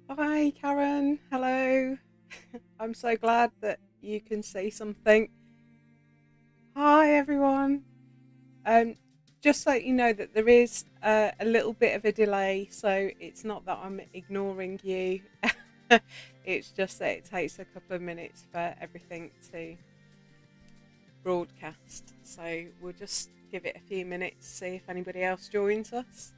Hi, Karen. Hello. I'm so glad that you can see something. Hi, everyone. Um, just so you know that there is a little bit of a delay, so it's not that I'm ignoring you. It's just that it takes a couple of minutes for everything to broadcast. So we'll just give it a few minutes, see if anybody else joins us.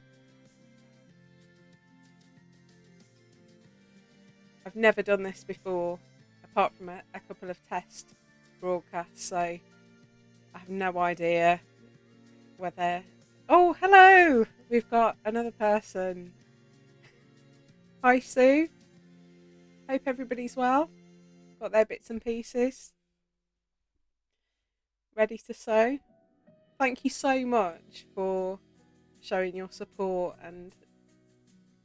I've never done this before, apart from a couple of test broadcasts, so I have no idea whether. Oh, hello! We've got another person. Hi, Sue. Hope everybody's well. Got their bits and pieces ready to sew. Thank you so much for showing your support and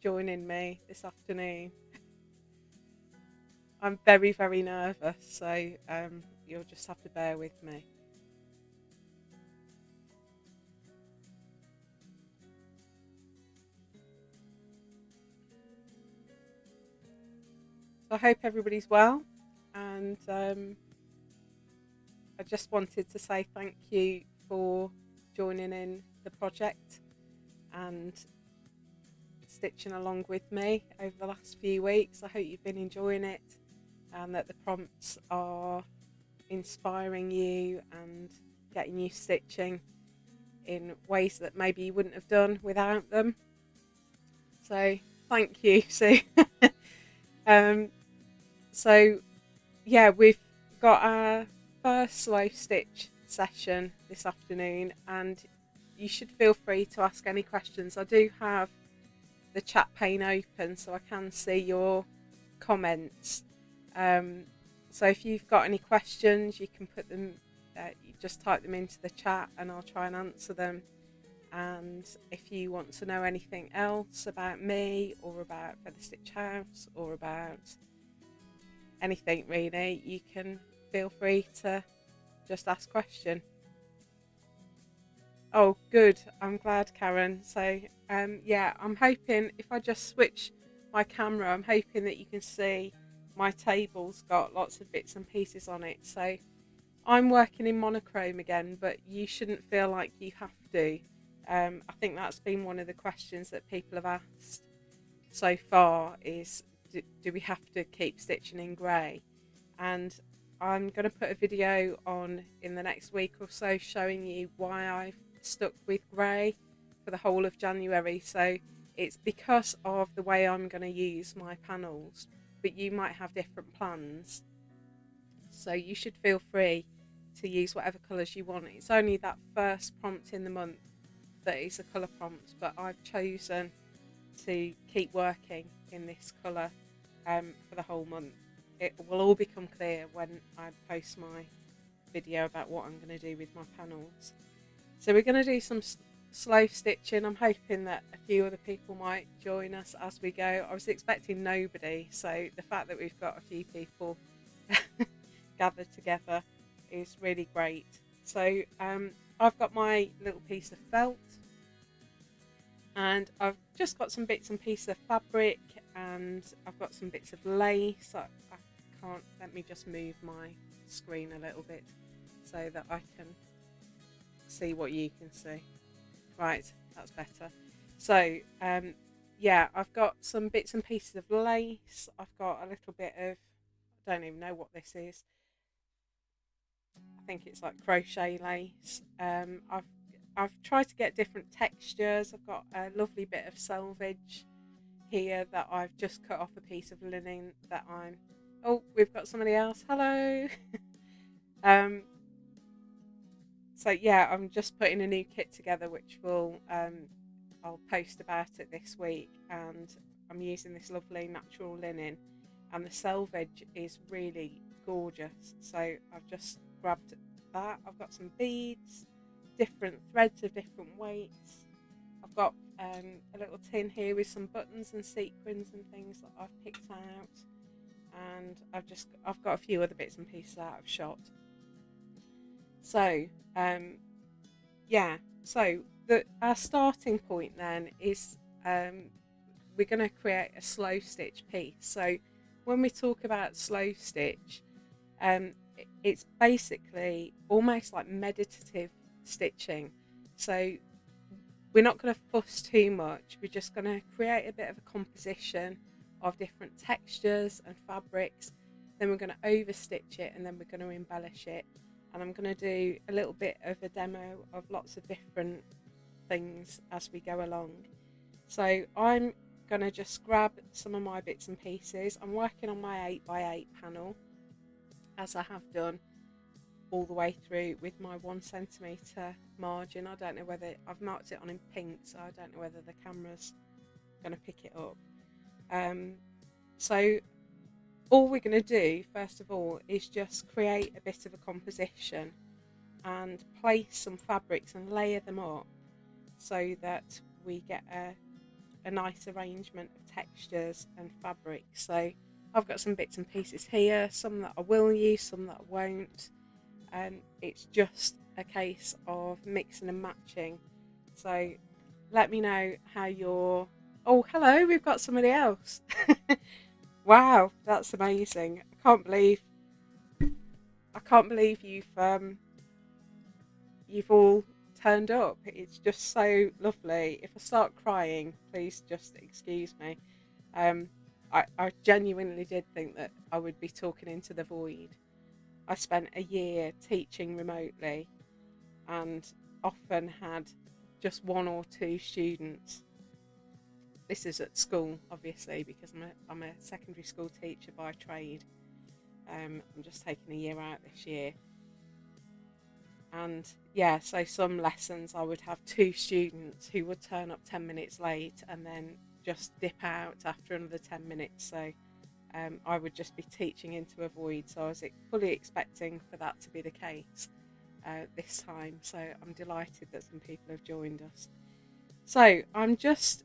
joining me this afternoon. I'm very, very nervous, so you'll just have to bear with me. So I hope everybody's well, and I just wanted to say thank you for joining in the project and stitching along with me over the last few weeks. I hope you've been enjoying it and that the prompts are inspiring you and getting you stitching in ways that maybe you wouldn't have done without them. So thank you, Sue. um, so yeah, we've got our first slow stitch session this afternoon, and you should feel free to ask any questions. I do have the chat pane open so I can see your comments. So if you've got any questions, you can put them, you just type them into the chat and I'll try and answer them. And if you want to know anything else about me or about Featherstitch House or about anything really, you can feel free to just ask question. Oh, good. I'm glad, Karen. So, yeah, I'm hoping if I just switch my camera, I'm hoping that you can see my table's got lots of bits and pieces on it. So, I'm working in monochrome again, but you shouldn't feel like you have to. I think that's been one of the questions that people have asked so far is do we have to keep stitching in grey? And I'm going to put a video on in the next week or so showing you why I've stuck with grey for the whole of January. So it's because of the way I'm going to use my panels, but you might have different plans. So you should feel free to use whatever colours you want. It's only that first prompt in the month that is a colour prompt, but I've chosen to keep working in this colour for the whole month. It will all become clear when I post my video about what I'm going to do with my panels. So we're going to do some slow stitching. I'm hoping that a few other people might join us as we go. I was expecting nobody, so the fact that we've got a few people gathered together is really great. So I've got my little piece of felt, and I've just got some bits and pieces of fabric, and I've got some bits of lace. I can't, let me just move my screen a little bit so that I can see what you can see. Right, that's better. So yeah, I've got some bits and pieces of lace. I've got a little bit of, I don't even know what this is. I think it's like crochet lace. I've tried to get different textures. I've got a lovely bit of selvage here that I've just cut off a piece of linen that I'm. Oh, we've got somebody else. Hello. um, so yeah, I'm just putting a new kit together, which will I'll post about it this week, and I'm using this lovely natural linen, and the selvage is really gorgeous. So I've just grabbed that. I've got some beads, different threads of different weights. I've got a little tin here with some buttons and sequins and things that I've picked out, and I've got a few other bits and pieces out of shot. So yeah, so our starting point then is we're going to create a slow stitch piece. So when we talk about slow stitch, it's basically almost like meditative stitching. So we're not going to fuss too much. We're just going to create a bit of a composition of different textures and fabrics. Then we're going to overstitch it, and then we're going to embellish it. And I'm going to do a little bit of a demo of lots of different things as we go along. So I'm going to just grab some of my bits and pieces. I'm working on my 8x8 panel, as I have done all the way through, with my 1cm margin. I don't know whether I've marked it on in pink, so I don't know whether the camera's going to pick it up. So all we're going to do first of all is just create a bit of a composition and place some fabrics and layer them up so that we get a nice arrangement of textures and fabrics. So I've got some bits and pieces here, some that I will use, some that I won't. It's just a case of mixing and matching. So let me know how you're... Oh, hello, we've got somebody else. Wow, that's amazing. I can't believe you've all turned up. It's just so lovely. If I start crying, please just excuse me. I genuinely did think that I would be talking into the void. I spent a year teaching remotely and often had just one or two students. This is at school, obviously, because I'm a secondary school teacher by trade. I'm just taking a year out this year. And yeah, so some lessons I would have two students who would turn up 10 minutes late and then just dip out after another 10 minutes. So I would just be teaching into a void. So I was fully expecting for that to be the case this time. So I'm delighted that some people have joined us. So I'm just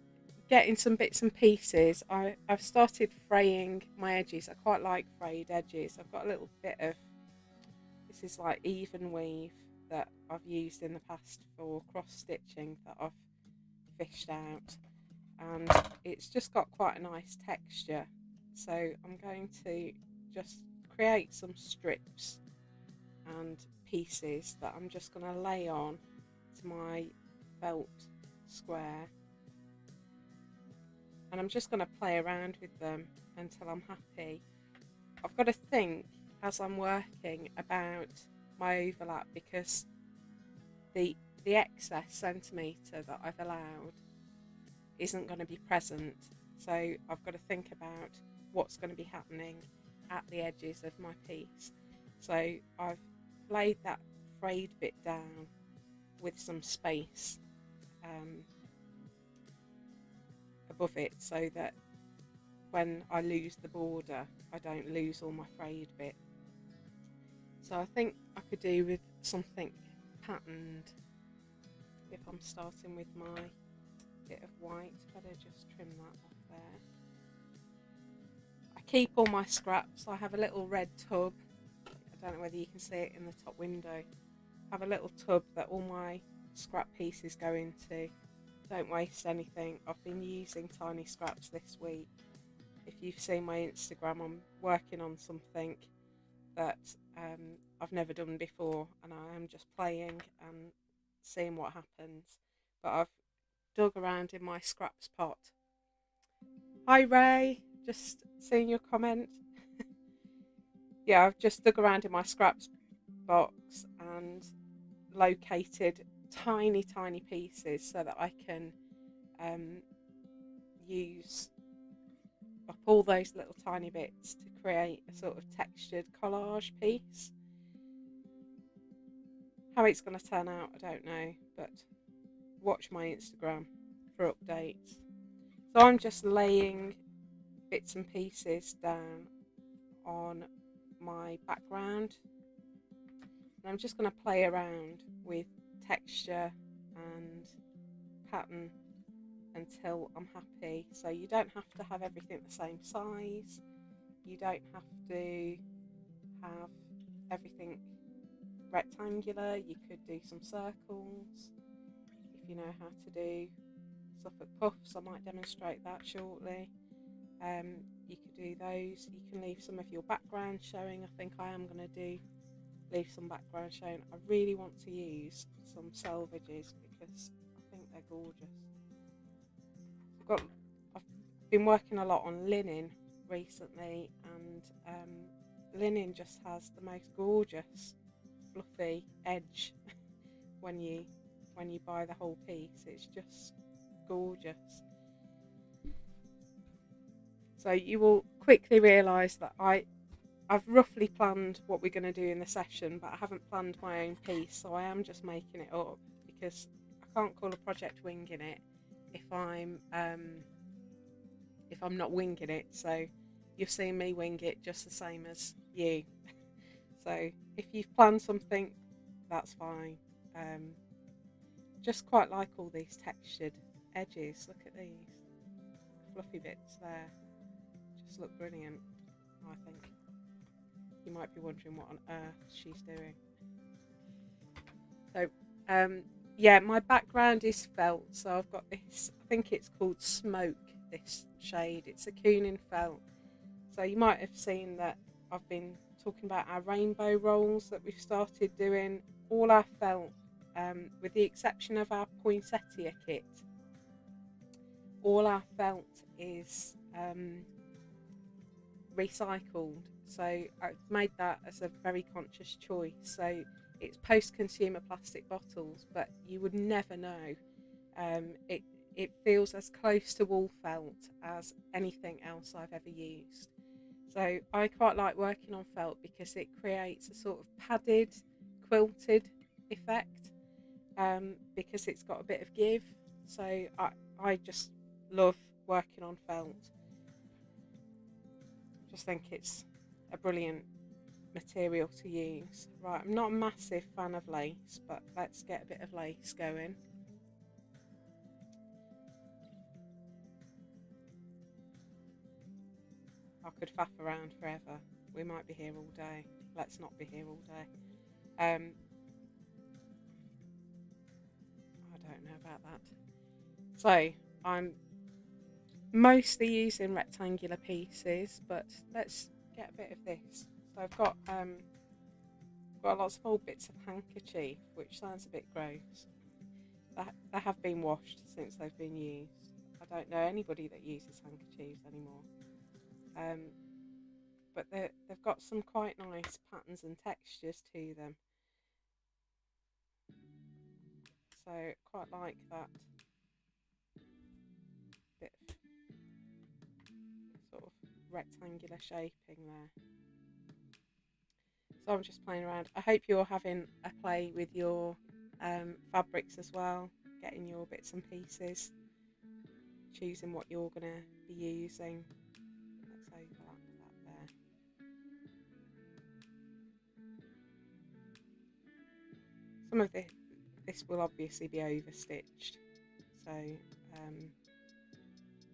getting some bits and pieces. I've started fraying my edges. I quite like frayed edges. I've got a little bit of, this is like even weave that I've used in the past for cross stitching that I've fished out, and it's just got quite a nice texture. So I'm going to just create some strips and pieces that I'm just going to lay on to my felt square, and I'm just going to play around with them until I'm happy. I've got to think as I'm working about my overlap, because the excess centimetre that I've allowed isn't going to be present. So I've got to think about what's going to be happening at the edges of my piece. So I've laid that frayed bit down with some space above it, so that when I lose the border, I don't lose all my frayed bit. So I think I could do with something patterned. If I'm starting with my bit of white, better just trim that off there. I keep all my scraps. I have a little red tub. I don't know whether you can see it in the top window. I have a little tub that all my scrap pieces go into. Don't waste anything. I've been using tiny scraps this week. If you've seen my Instagram, I'm working on something that I've never done before, and I am just playing and seeing what happens. But I've dug around in my scraps pot. Hi Ray, just seeing your comment. Yeah, I've just dug around in my scraps box and located tiny pieces so that I can use up all those little tiny bits to create a sort of textured collage piece. How it's going to turn out, I don't know, but watch my Instagram for updates. So I'm just laying bits and pieces down on my background, and I'm just going to play around with texture and pattern until I'm happy. So you don't have to have everything the same size, you don't have to have everything rectangular, you could do some circles if you know how to do Suffolk puffs. I might demonstrate that shortly. You could do those. You can leave some of your background showing. I think I am going to leave some background showing. I really want to use some selvages because I think they're gorgeous. I've been working a lot on linen recently, and linen just has the most gorgeous fluffy edge when you buy the whole piece. It's just gorgeous. So you will quickly realise that I've roughly planned what we're going to do in the session, but I haven't planned my own piece, so I am just making it up because I can't call a project winging it if I'm not winging it. So you've seen me wing it just the same as you. So if you've planned something, that's fine. Just quite like all these textured edges. Look at these fluffy bits there. Just look brilliant, I think. You might be wondering what on earth she's doing. So yeah, my background is felt, so I've got this, I think it's called Smoke, this shade. It's a Coonin felt. So you might have seen that I've been talking about our rainbow rolls that we've started doing. All our felt, with the exception of our poinsettia kit, all our felt is recycled. So I've made that as a very conscious choice. So it's post-consumer plastic bottles, but you would never know. It feels as close to wool felt as anything else I've ever used. So I quite like working on felt because it creates a sort of padded, quilted effect, because it's got a bit of give. So I just love working on felt. Just think it's a brilliant material to use. Right, I'm not a massive fan of lace, but let's get a bit of lace going. I could faff around forever. We might be here all day. Let's not be here all day. I don't know about that. So I'm mostly using rectangular pieces, but let's get a bit of this. So I've got lots of old bits of handkerchief, which sounds a bit gross. They have been washed since they've been used. I don't know anybody that uses handkerchiefs anymore. But they've got some quite nice patterns and textures to them. So quite like that bit of sort of rectangular shaping there. So I'm just playing around. I hope you're having a play with your fabrics as well, getting your bits and pieces, choosing what you're going to be using. Let's overlap that there. Some of this will obviously be overstitched, so I'm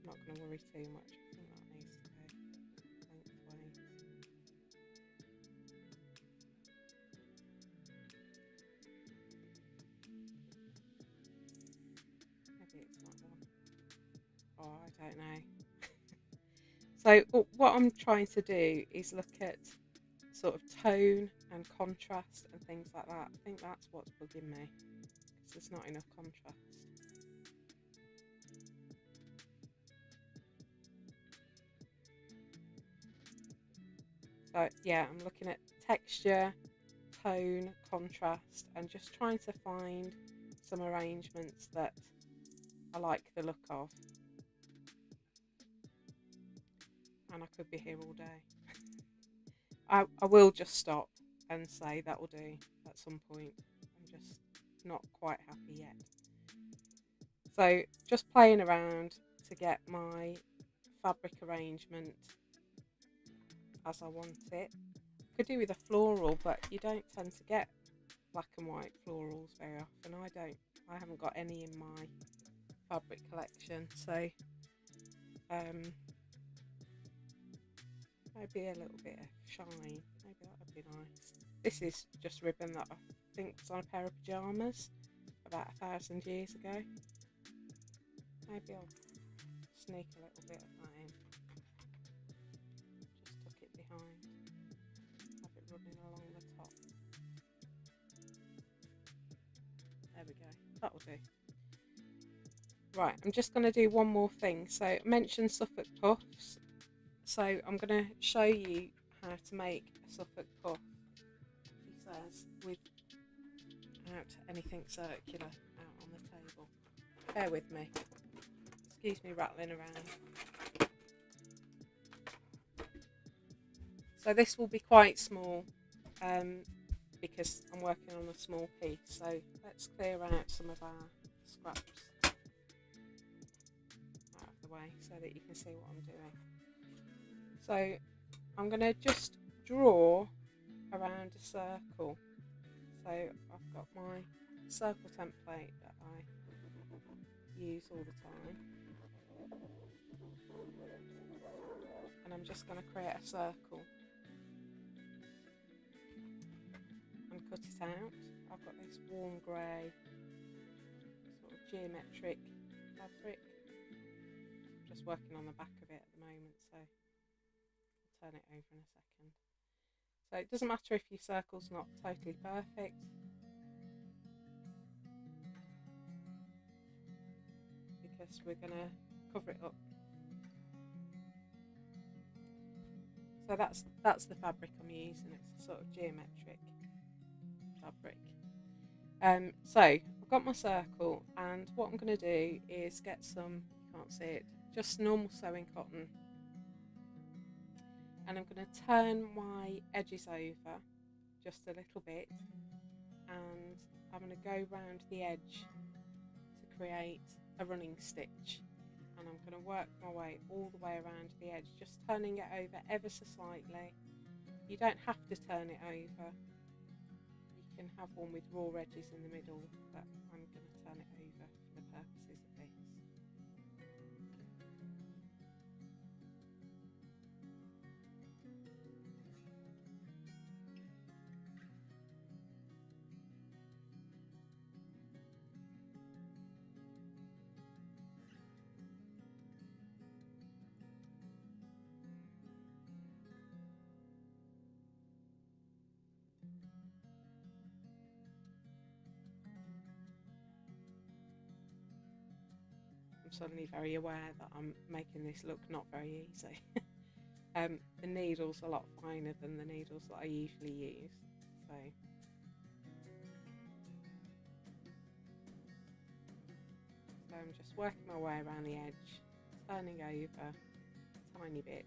not going to worry too much. I think that needs to go lengthways. Maybe it's that one. Oh, I don't know. So what I'm trying to do is look at sort of tone and contrast and things like that. I think that's what's bugging me, because there's not enough contrast. So yeah, I'm looking at texture, tone, contrast, and just trying to find some arrangements that I like the look of. And I could be here all day. I will just stop and say that will do at some point. I'm just not quite happy yet. So just playing around to get my fabric arrangement as I want it. Could do with a floral, but you don't tend to get black and white florals very often. I haven't got any in my fabric collection, so maybe a little bit of shine, maybe that would be nice. This is just ribbon that I think was on a pair of pyjamas about 1,000 years ago. Maybe I'll sneak a little bit of that in. Just tuck it behind. Have it running along the top. There we go. That'll do. Right, I'm just going to do one more thing. So I mentioned Suffolk puffs. So I'm going to show you how to make a Suffolk puff, he says, without anything circular out on the table. Bear with me. Excuse me rattling around. So this will be quite small because I'm working on a small piece. So let's clear out some of our scraps out of the way so that you can see what I'm doing. So I'm going to just draw around a circle. So I've got my circle template that I use all the time, and I'm just going to create a circle and cut it out. I've got this warm grey sort of geometric fabric. I'm just working on the back of it at the moment, so I'll turn it over in a second. So it doesn't matter if your circle's not totally perfect. Because we're going to cover it up. So that's the fabric I'm using. It's a sort of geometric fabric. So I've got my circle, and what I'm going to do is get some, you can't see it, just normal sewing cotton, and I'm going to turn my edges over just a little bit, and I'm going to go round the edge to create a running stitch, and I'm going to work my way all the way around the edge, just turning it over ever so slightly. You don't have to turn it over, you can have one with raw edges in the middle, but I'm going to turn it over for the purposes of this. I'm suddenly very aware that I'm making this look not very easy. The needle's a lot finer than the needles that I usually use, so I'm just working my way around the edge, turning over a tiny bit.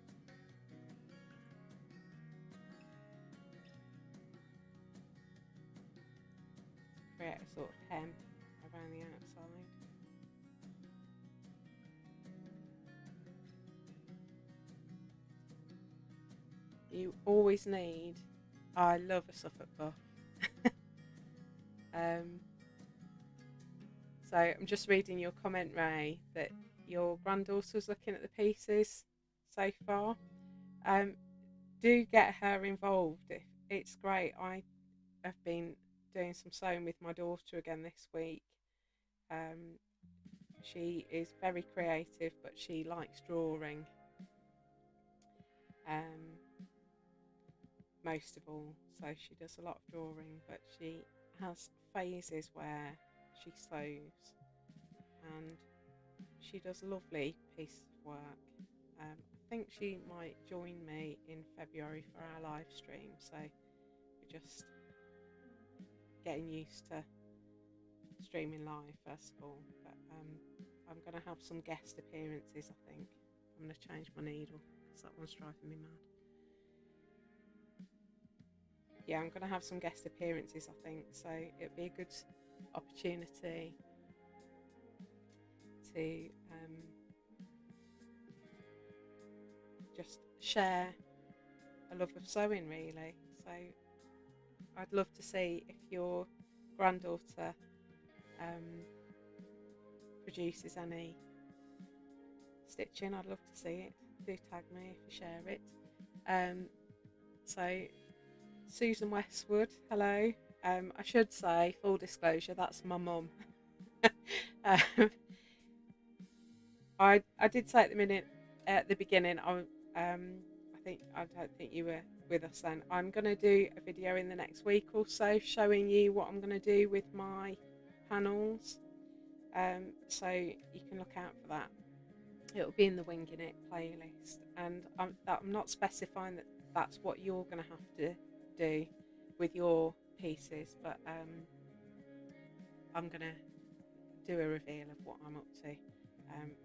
To create a sort of hem around the outside. You always need, I love a Suffolk puff. So I'm just reading your comment, Ray, that your granddaughter's looking at the pieces so far. Do get her involved. It's great. I have been doing some sewing with my daughter again this week. She is very creative, but she likes drawing. Most of all, so she does a lot of drawing, but she has phases where she sews, and she does a lovely piece of work. I think she might join me in February for our live stream, so we're just getting used to streaming live first of all, but I'm going to have some guest appearances. I think I'm going to change my needle because that one's driving me mad. Yeah, I'm going to have some guest appearances, I think, so it'll be a good opportunity to just share a love of sewing, really. So I'd love to see if your granddaughter produces any stitching. I'd love to see it. Do tag me if you share it. So Susan Westwood, hello. I should say, full disclosure, that's my mum. I did say at the beginning, I don't think you were with us then. I'm going to do a video in the next week or so showing you what I'm going to do with my panels. So you can look out for that. It'll be in the Winging It playlist, and I'm not specifying that that's what you're going to have to do with your pieces, but I'm going to do a reveal of what I'm up to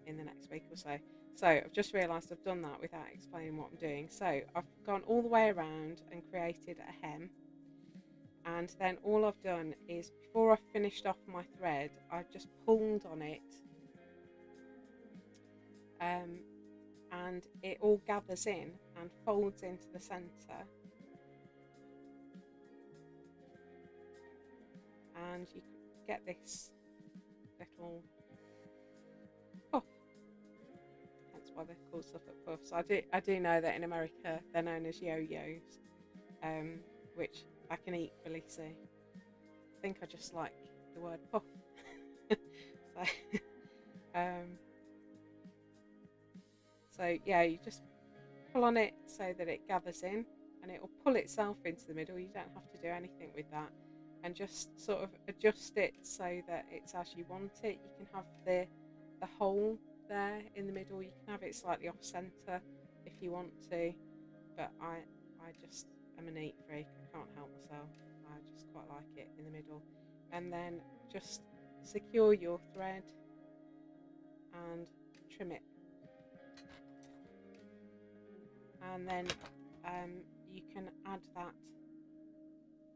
in the next week or so. So I've just realised I've done that without explaining what I'm doing. So I've gone all the way around and created a hem, and then all I've done is, before I've finished off my thread, I've just pulled on it, and it all gathers in and folds into the centre, and you get this little puff. That's why they're called Suffolk puffs. I do know that in America they're known as yo-yos, which I can equally see. I think I just like the word puff. so, so yeah, you just pull on it so that it gathers in, and it will pull itself into the middle. You don't have to do anything with that, and just sort of adjust it so that it's as you want it. You can have the hole there in the middle. You can have it slightly off center if you want to, but I just am a neat freak. I can't help myself. I just quite like it in the middle. And then just secure your thread and trim it, and then you can add that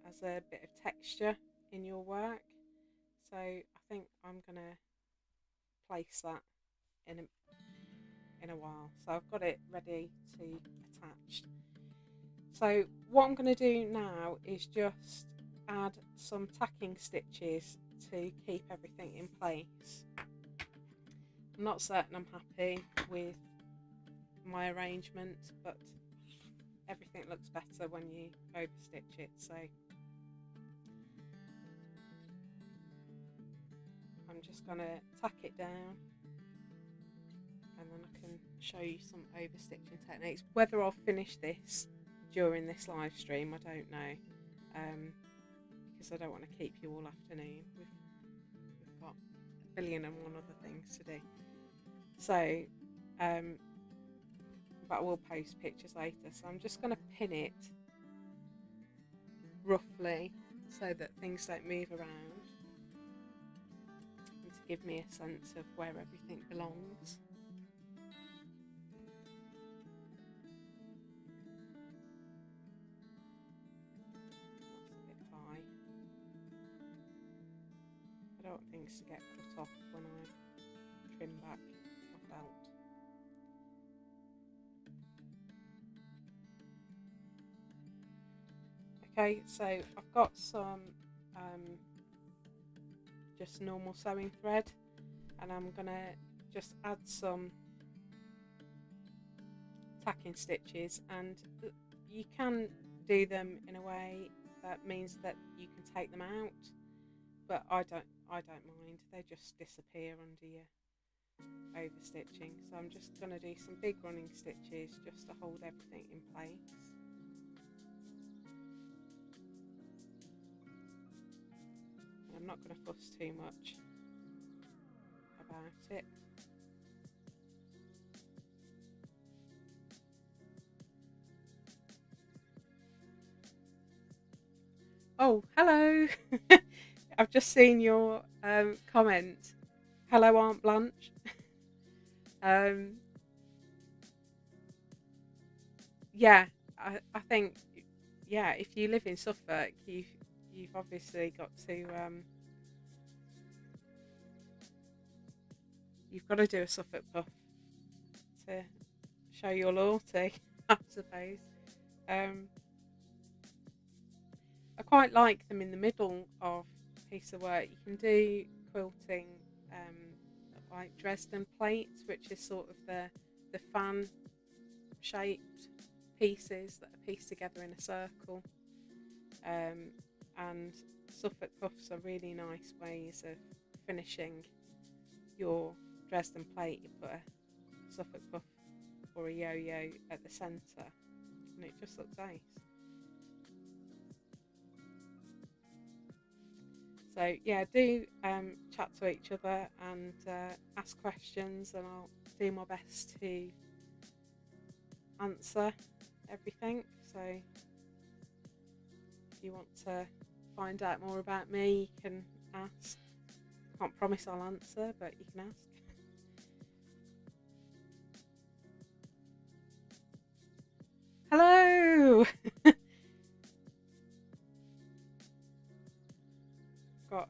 as a bit of texture in your work. So I think I'm gonna place that in a while. So I've got it ready to attach. So what I'm going to do now is just add some tacking stitches to keep everything in place. I'm not certain I'm happy with my arrangement, but everything looks better when you overstitch it. So I'm just going to tack it down, and then I can show you some overstitching techniques. Whether I'll finish this during this live stream, I don't know, because I don't want to keep you all afternoon. We've got a billion and one other things to do. So, but I will post pictures later. So I'm just going to pin it roughly so that things don't move around, and to give me a sense of where everything belongs. I don't want things to get cut off when I trim back my belt. Okay, so I've got some just normal sewing thread, and I'm gonna just add some tacking stitches, and you can do them in a way that means that you can take them out, but I don't mind. They just disappear under your overstitching. So I'm just going to do some big running stitches just to hold everything in place. I'm not going to fuss too much about it. Oh, hello! I've just seen your comment. Hello, Aunt Blanche. Yeah, I think, yeah, if you live in Suffolk, you've obviously got to you've got to do a Suffolk puff to show your loyalty, I suppose. I quite like them in the middle of a piece of work. You can do quilting like Dresden plates, which is sort of the fan shaped pieces that are pieced together in a circle, and Suffolk puffs are really nice ways of finishing your Dresden plate, you put a Suffolk puff or a yo-yo at the centre, and it just looks ace. So yeah, do chat to each other and ask questions, and I'll do my best to answer everything. So if you want to find out more about me, you can ask. Can't promise I'll answer, but you can ask. Hello! Got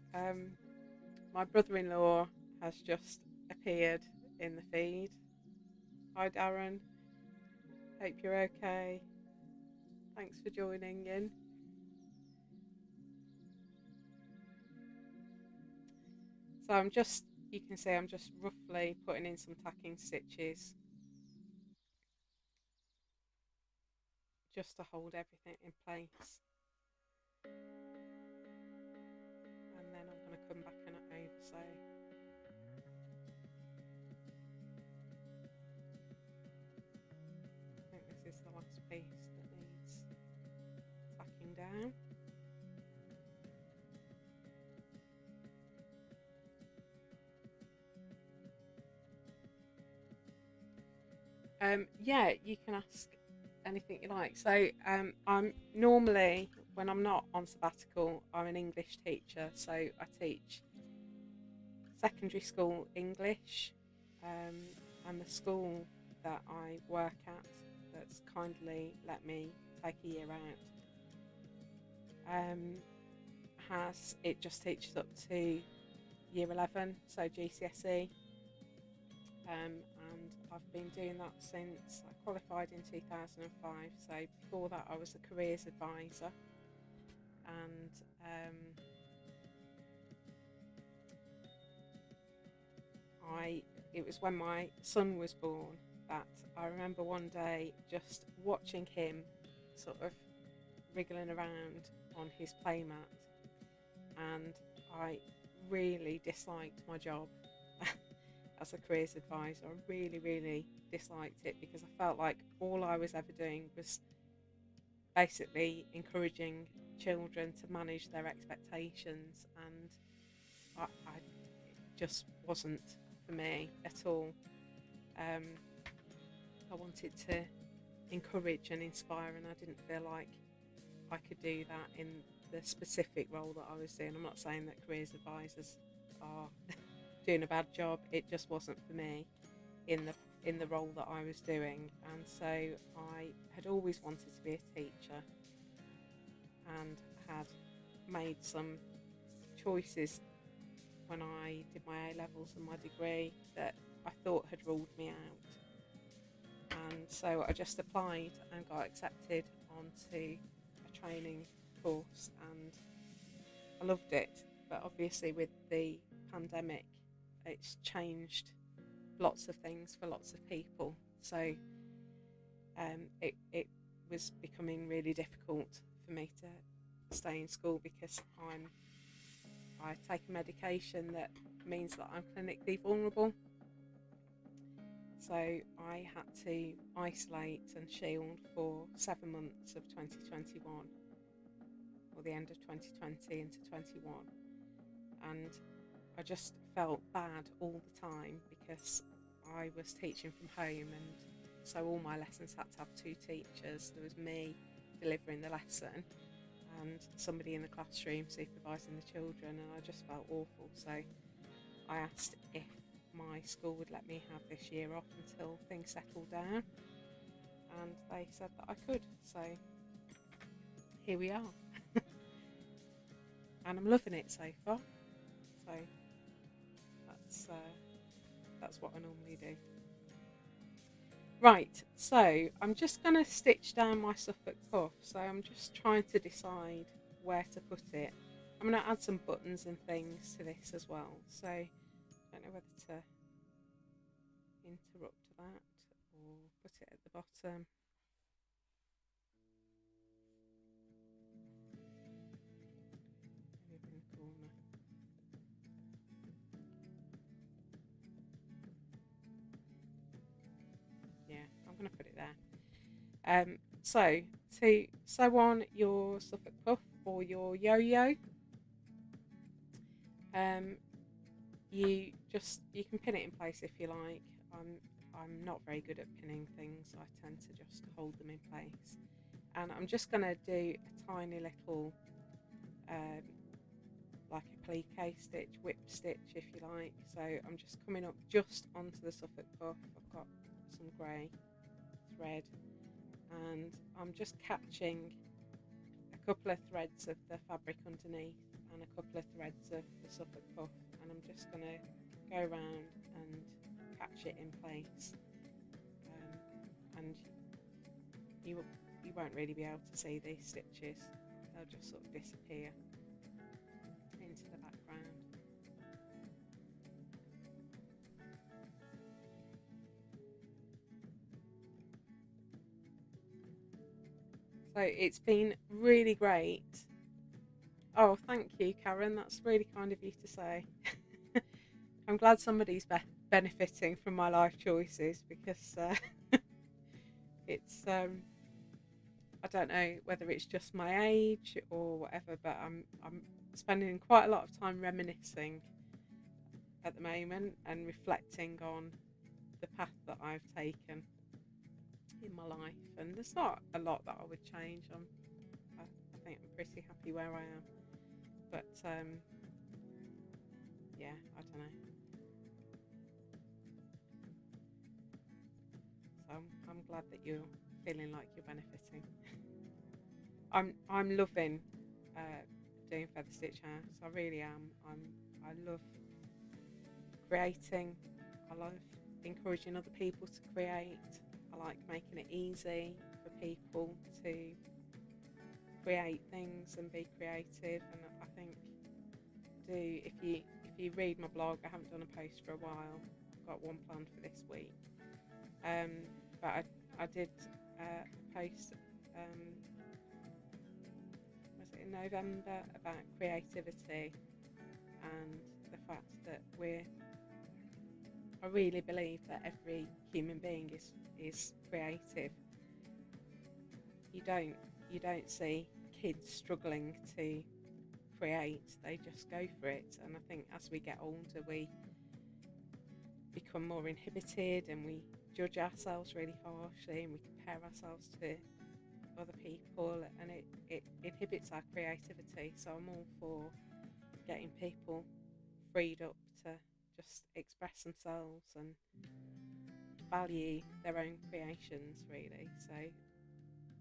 my brother-in-law has just appeared in the feed. Hi Darren, hope you're okay. Thanks for joining in. So I'm just, you can see I'm just roughly putting in some tacking stitches just to hold everything in place. And then I'm going to come back and oversew. I think this is the last piece that needs tacking down. Yeah, you can ask anything you like. So I'm normally, when I'm not on sabbatical, I'm an English teacher. So I teach secondary school English, and the school that I work at that's kindly let me take a year out it just teaches up to year 11, so GCSE. And I've been doing that since I qualified in 2005. So before that, I was a careers advisor, and it was when my son was born that I remember one day just watching him sort of wriggling around on his playmat, and I really disliked my job as a careers advisor. I really disliked it because I felt like all I was ever doing was basically encouraging children to manage their expectations, and it just wasn't for me at all. I wanted to encourage and inspire, and I didn't feel like I could do that in the specific role that I was doing. I'm not saying that careers advisors are doing a bad job, it just wasn't for me in the role that I was doing. And so I had always wanted to be a teacher, and had made some choices when I did my A-levels and my degree that I thought had ruled me out. And so I just applied and got accepted onto a training course, and I loved it. But obviously with the pandemic, it's changed lots of things for lots of people. So it was becoming really difficult for me to stay in school because I take a medication that means that I'm clinically vulnerable. So I had to isolate and shield for 7 months of 2021, or the end of 2020 into 21, and I just felt bad all the time because I was teaching from home, and so all my lessons had to have two teachers. There was me delivering the lesson and somebody in the classroom supervising the children, and I just felt awful. So I asked if my school would let me have this year off until things settled down, and they said that I could. So here we are. And I'm loving it so far. So that's what I normally do. Right, so I'm just going to stitch down my Suffolk puff. So I'm just trying to decide where to put it. I'm going to add some buttons and things to this as well. So I don't know whether to interrupt that or put it at the bottom. Maybe in the corner. going to put it there. So to sew on your Suffolk puff or your yo-yo, you can pin it in place if you like. I'm not very good at pinning things. I tend to just hold them in place, and I'm just going to do a tiny little like a plique stitch, whip stitch if you like. So I'm just coming up just onto the Suffolk puff. I've got some grey thread, and I'm just catching a couple of threads of the fabric underneath and a couple of threads of the Suffolk puff, and I'm just going to go around and catch it in place, and you won't really be able to see these stitches. They'll just sort of disappear into the background. So it's been really great. Oh, thank you, Karen. That's really kind of you to say. I'm glad somebody's benefiting from my life choices, because it's I don't know whether it's just my age or whatever, but I'm spending quite a lot of time reminiscing at the moment and reflecting on the path that I've taken in my life, and there's not a lot that I would change. I think I'm pretty happy where I am, but yeah, I don't know. So I'm glad that you're feeling like you're benefiting. I'm loving doing Featherstitch House. I really am. I love creating. I love encouraging other people to create. I like making it easy for people to create things and be creative. And I think if you read my blog, I haven't done a post for a while. I've got one planned for this week. But I did post was it in November, about creativity and the fact that I really believe that every human being is creative. You don't see kids struggling to create, they just go for it. And I think as we get older, we become more inhibited and we judge ourselves really harshly and we compare ourselves to other people, and it inhibits our creativity. So I'm all for getting people freed up to just express themselves and value their own creations, really. So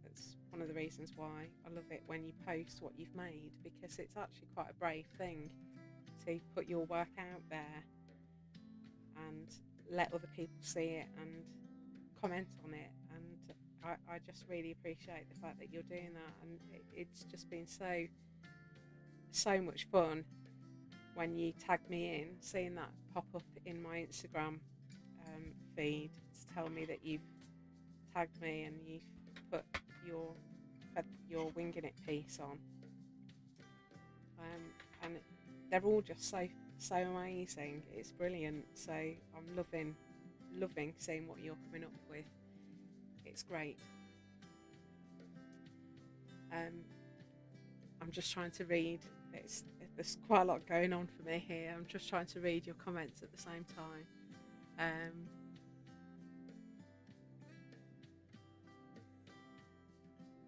that's one of the reasons why I love it when you post what you've made, because it's actually quite a brave thing to put your work out there and let other people see it and comment on it. And I just really appreciate the fact that you're doing that, and it's just been so much fun when you tag me in, seeing that pop up in my Instagram feed to tell me that you've tagged me and you've put your winging it piece on, and they're all just so amazing. It's brilliant. So I'm loving seeing what you're coming up with. It's great. I'm just trying to read. There's quite a lot going on for me here. I'm just trying to read your comments at the same time.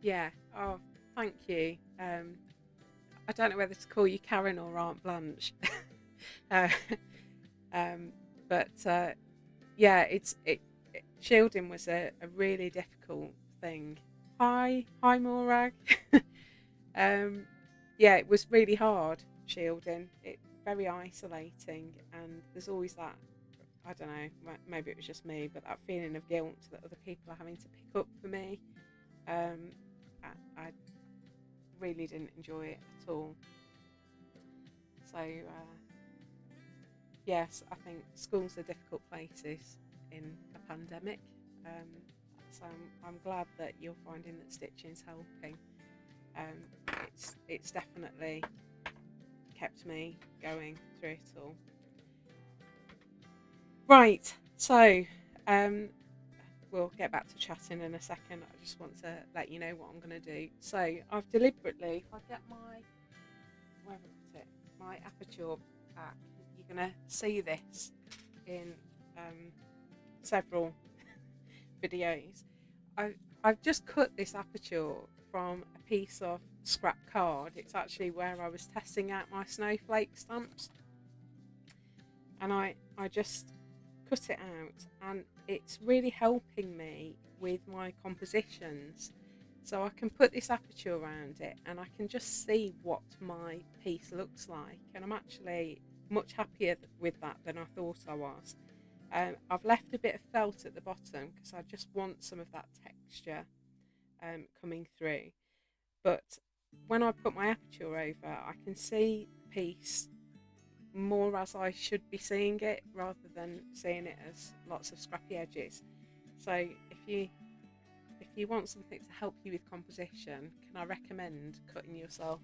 Yeah. Oh, thank you. I don't know whether to call you Karen or Aunt Blanche. uh, but yeah, shielding was a really difficult thing. Hi Morag. Yeah, it was really hard shielding. It's very isolating, and there's always that, I don't know, maybe it was just me, but that feeling of guilt that other people are having to pick up for me. I really didn't enjoy it at all. So yes, I think schools are difficult places in a pandemic. So I'm glad that you're finding that stitching's helping. It's definitely kept me going through it all. Right, so we'll get back to chatting in a second. I just want to let you know what I'm going to do. So I've deliberately, if I get my, where have I put it, my aperture back, you're going to see this in several videos. I've just cut this aperture from a piece of scrap card. It's actually where I was testing out my snowflake stamps, and I just cut it out, and it's really helping me with my compositions. So I can put this aperture around it and I can just see what my piece looks like, and I'm actually much happier with that than I thought I was. I've left a bit of felt at the bottom because I just want some of that texture coming through, but when I put my aperture over, I can see the piece more as I should be seeing it, rather than seeing it as lots of scrappy edges. So if you want something to help you with composition, can I recommend cutting yourself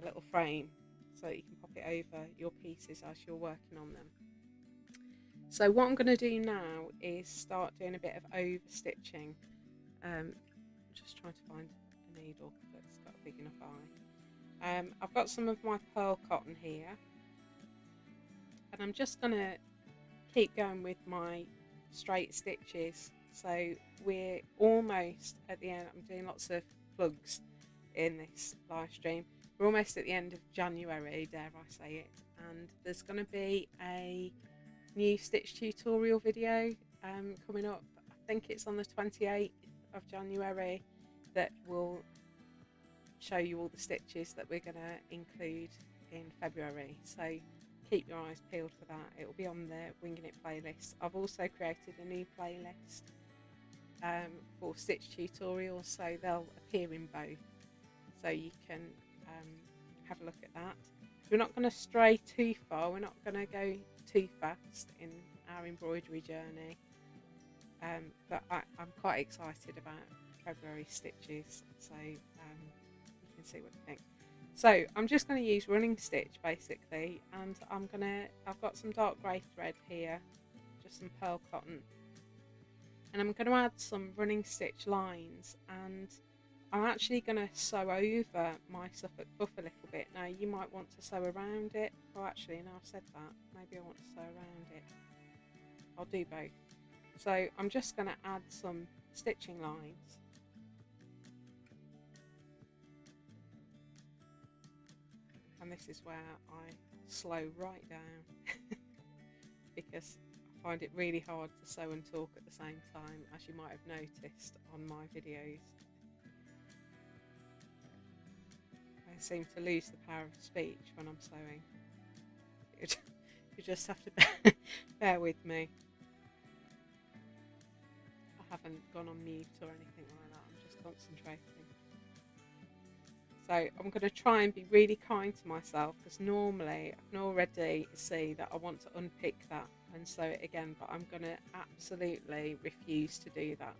a little frame so that you can pop it over your pieces as you're working on them. So what I'm going to do now is start doing a bit of overstitching. I'm just trying to find a needle that's got a big enough eye. I've got some of my pearl cotton here, and I'm just going to keep going with my straight stitches. So we're almost at the end. I'm doing lots of plugs in this live stream. We're almost at the end of January, dare I say it, and there's going to be a new stitch tutorial video coming up. I think it's on the 28th of January, that will show you all the stitches that we're going to include in February. So keep your eyes peeled for that. It will be on the Winging It playlist. I've also created a new playlist for stitch tutorials, so they'll appear in both, so you can have a look at that. We're not going to stray too far, we're not going to go too fast in our embroidery journey, but I'm quite excited about February stitches, so you can see what you think. So I'm just going to use running stitch basically, and I've got some dark grey thread here, just some pearl cotton, and I'm going to add some running stitch lines, and I'm actually going to sew over my Suffolk buff a little bit. Now you might want to sew around it. Oh, actually, now I've said that, maybe I want to sew around it. I'll do both. So I'm just going to add some stitching lines. And this is where I slow right down because I find it really hard to sew and talk at the same time, as you might have noticed on my videos. I seem to lose the power of speech when I'm sewing. You just have to bear with me. I haven't gone on mute or anything like that, I'm just concentrating. So I'm going to try and be really kind to myself, because normally I can already see that I want to unpick that and sew it again, but I'm going to absolutely refuse to do that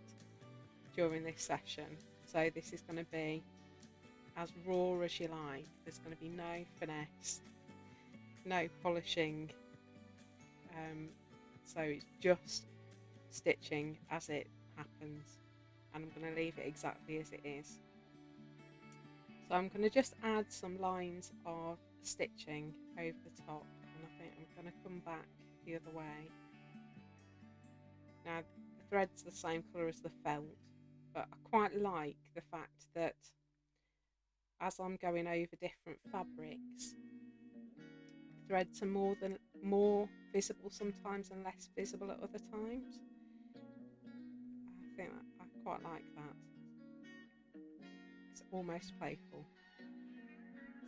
during this session. So this is going to be as raw as you like. There's going to be no finesse, no polishing, so it's just stitching as it happens, and I'm going to leave it exactly as it is. So I'm going to just add some lines of stitching over the top, and I think I'm going to come back the other way. Now the thread's the same colour as the felt, but I quite like the fact that as I'm going over different fabrics, the threads are more visible sometimes and less visible at other times. I think I quite like that. It's almost playful.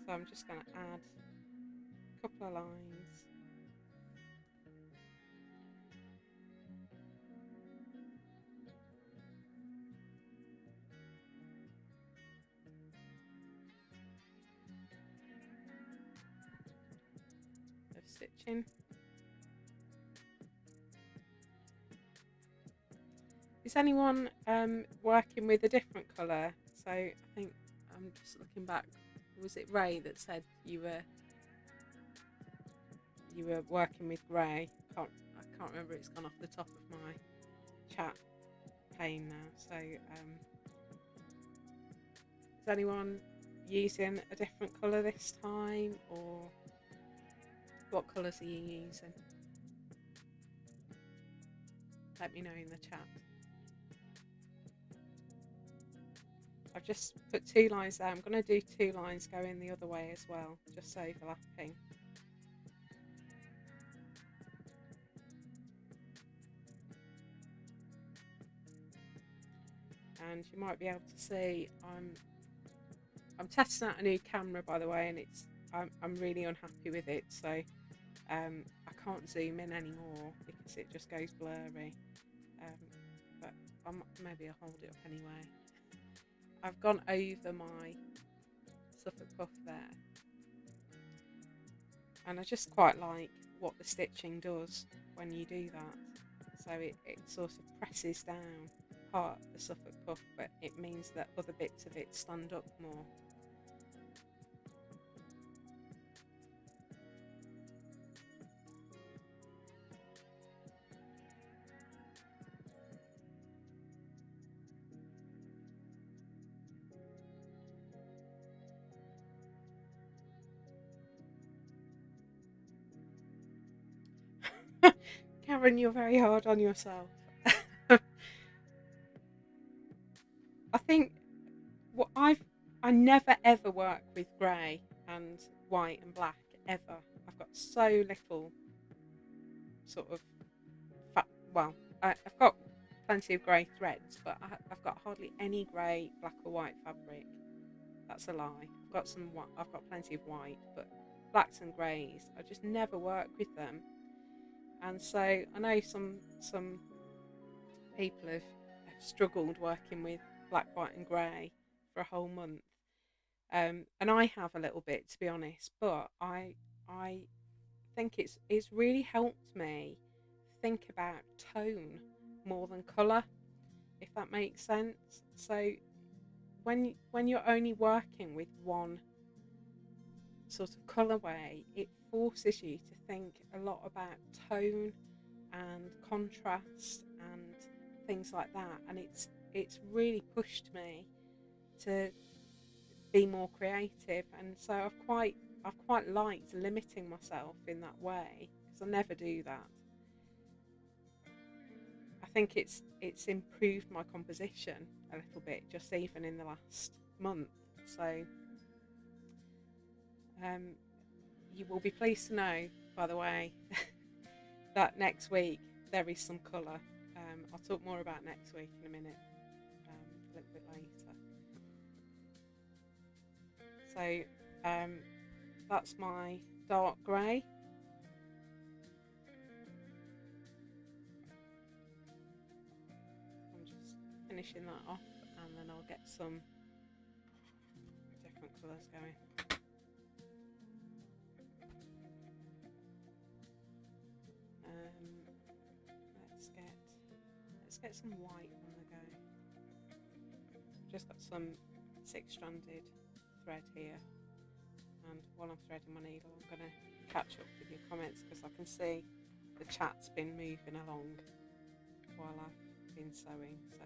So I'm just going to add a couple of lines. Of stitching. Is anyone working with a different colour? So I think I'm just looking back. Was it Ray that said you were working with grey? I can't remember. It's gone off the top of my chat. pain now. So is anyone using a different colour this time, or what colours are you using? Let me know in the chat. I've just put 2 lines there. I'm going to do 2 lines going the other way as well, just overlapping. And you might be able to see I'm testing out a new camera, by the way, and I'm really unhappy with it, so I can't zoom in anymore because it just goes blurry. But maybe I'll hold it up anyway. I've gone over my Suffolk puff there, and I just quite like what the stitching does when you do that. So it sort of presses down part of the Suffolk puff, but it means that other bits of it stand up more. Karen, you're very hard on yourself. I think I never ever work with grey and white and black ever. I've got so little sort of I've got plenty of grey threads, but I've got hardly any grey, black or white fabric. That's a lie. I've got plenty of white, but blacks and greys, I just never work with them. And so I know some people have struggled working with black, white and grey for a whole month, and I have a little bit, to be honest. But I think it's really helped me think about tone more than colour, if that makes sense. So when you're only working with one sort of colourway, it forces you to think a lot about tone and contrast and things like that, and it's really pushed me to be more creative. And so I've quite liked limiting myself in that way, because I never do that. I think it's improved my composition a little bit, just even in the last month. So you will be pleased to know, by the way, that next week there is some colour. I'll talk more about next week in a minute, a little bit later. So that's my dark grey. I'm just finishing that off, and then I'll get some different colours going. Let's get some white on the go. I've just got some 6-stranded thread here, and while I'm threading my needle, I'm going to catch up with your comments, because I can see the chat's been moving along while I've been sewing. So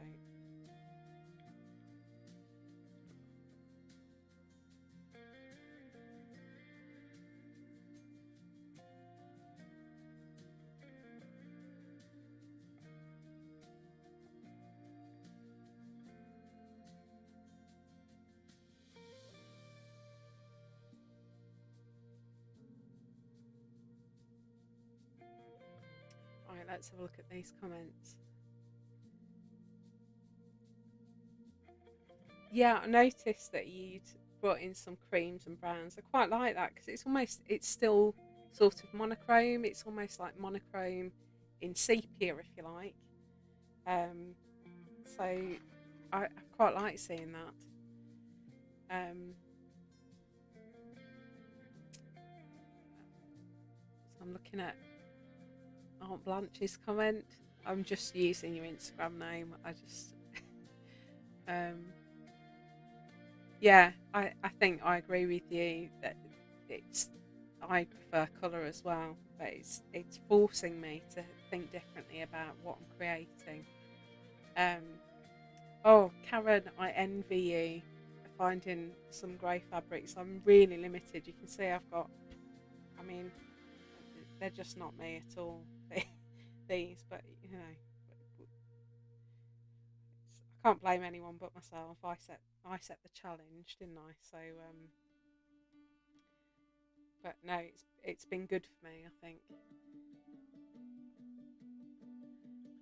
right, let's have a look at these comments. Yeah, I noticed that you'd brought in some creams and browns. I quite like that, because it's still sort of monochrome. It's almost like monochrome in sepia, if you like. So I quite like seeing that. So I'm looking at Aunt Blanche's comment. I'm just using your Instagram name. I just yeah, I think I agree with you that I prefer colour as well, but it's forcing me to think differently about what I'm creating. Um, oh, Karen, I envy you finding some grey fabrics. I'm really limited. You can see I've got, I mean, they're just not me at all. These, but you know, I can't blame anyone but myself. I set the challenge, didn't I? So, but no, it's been good for me, I think.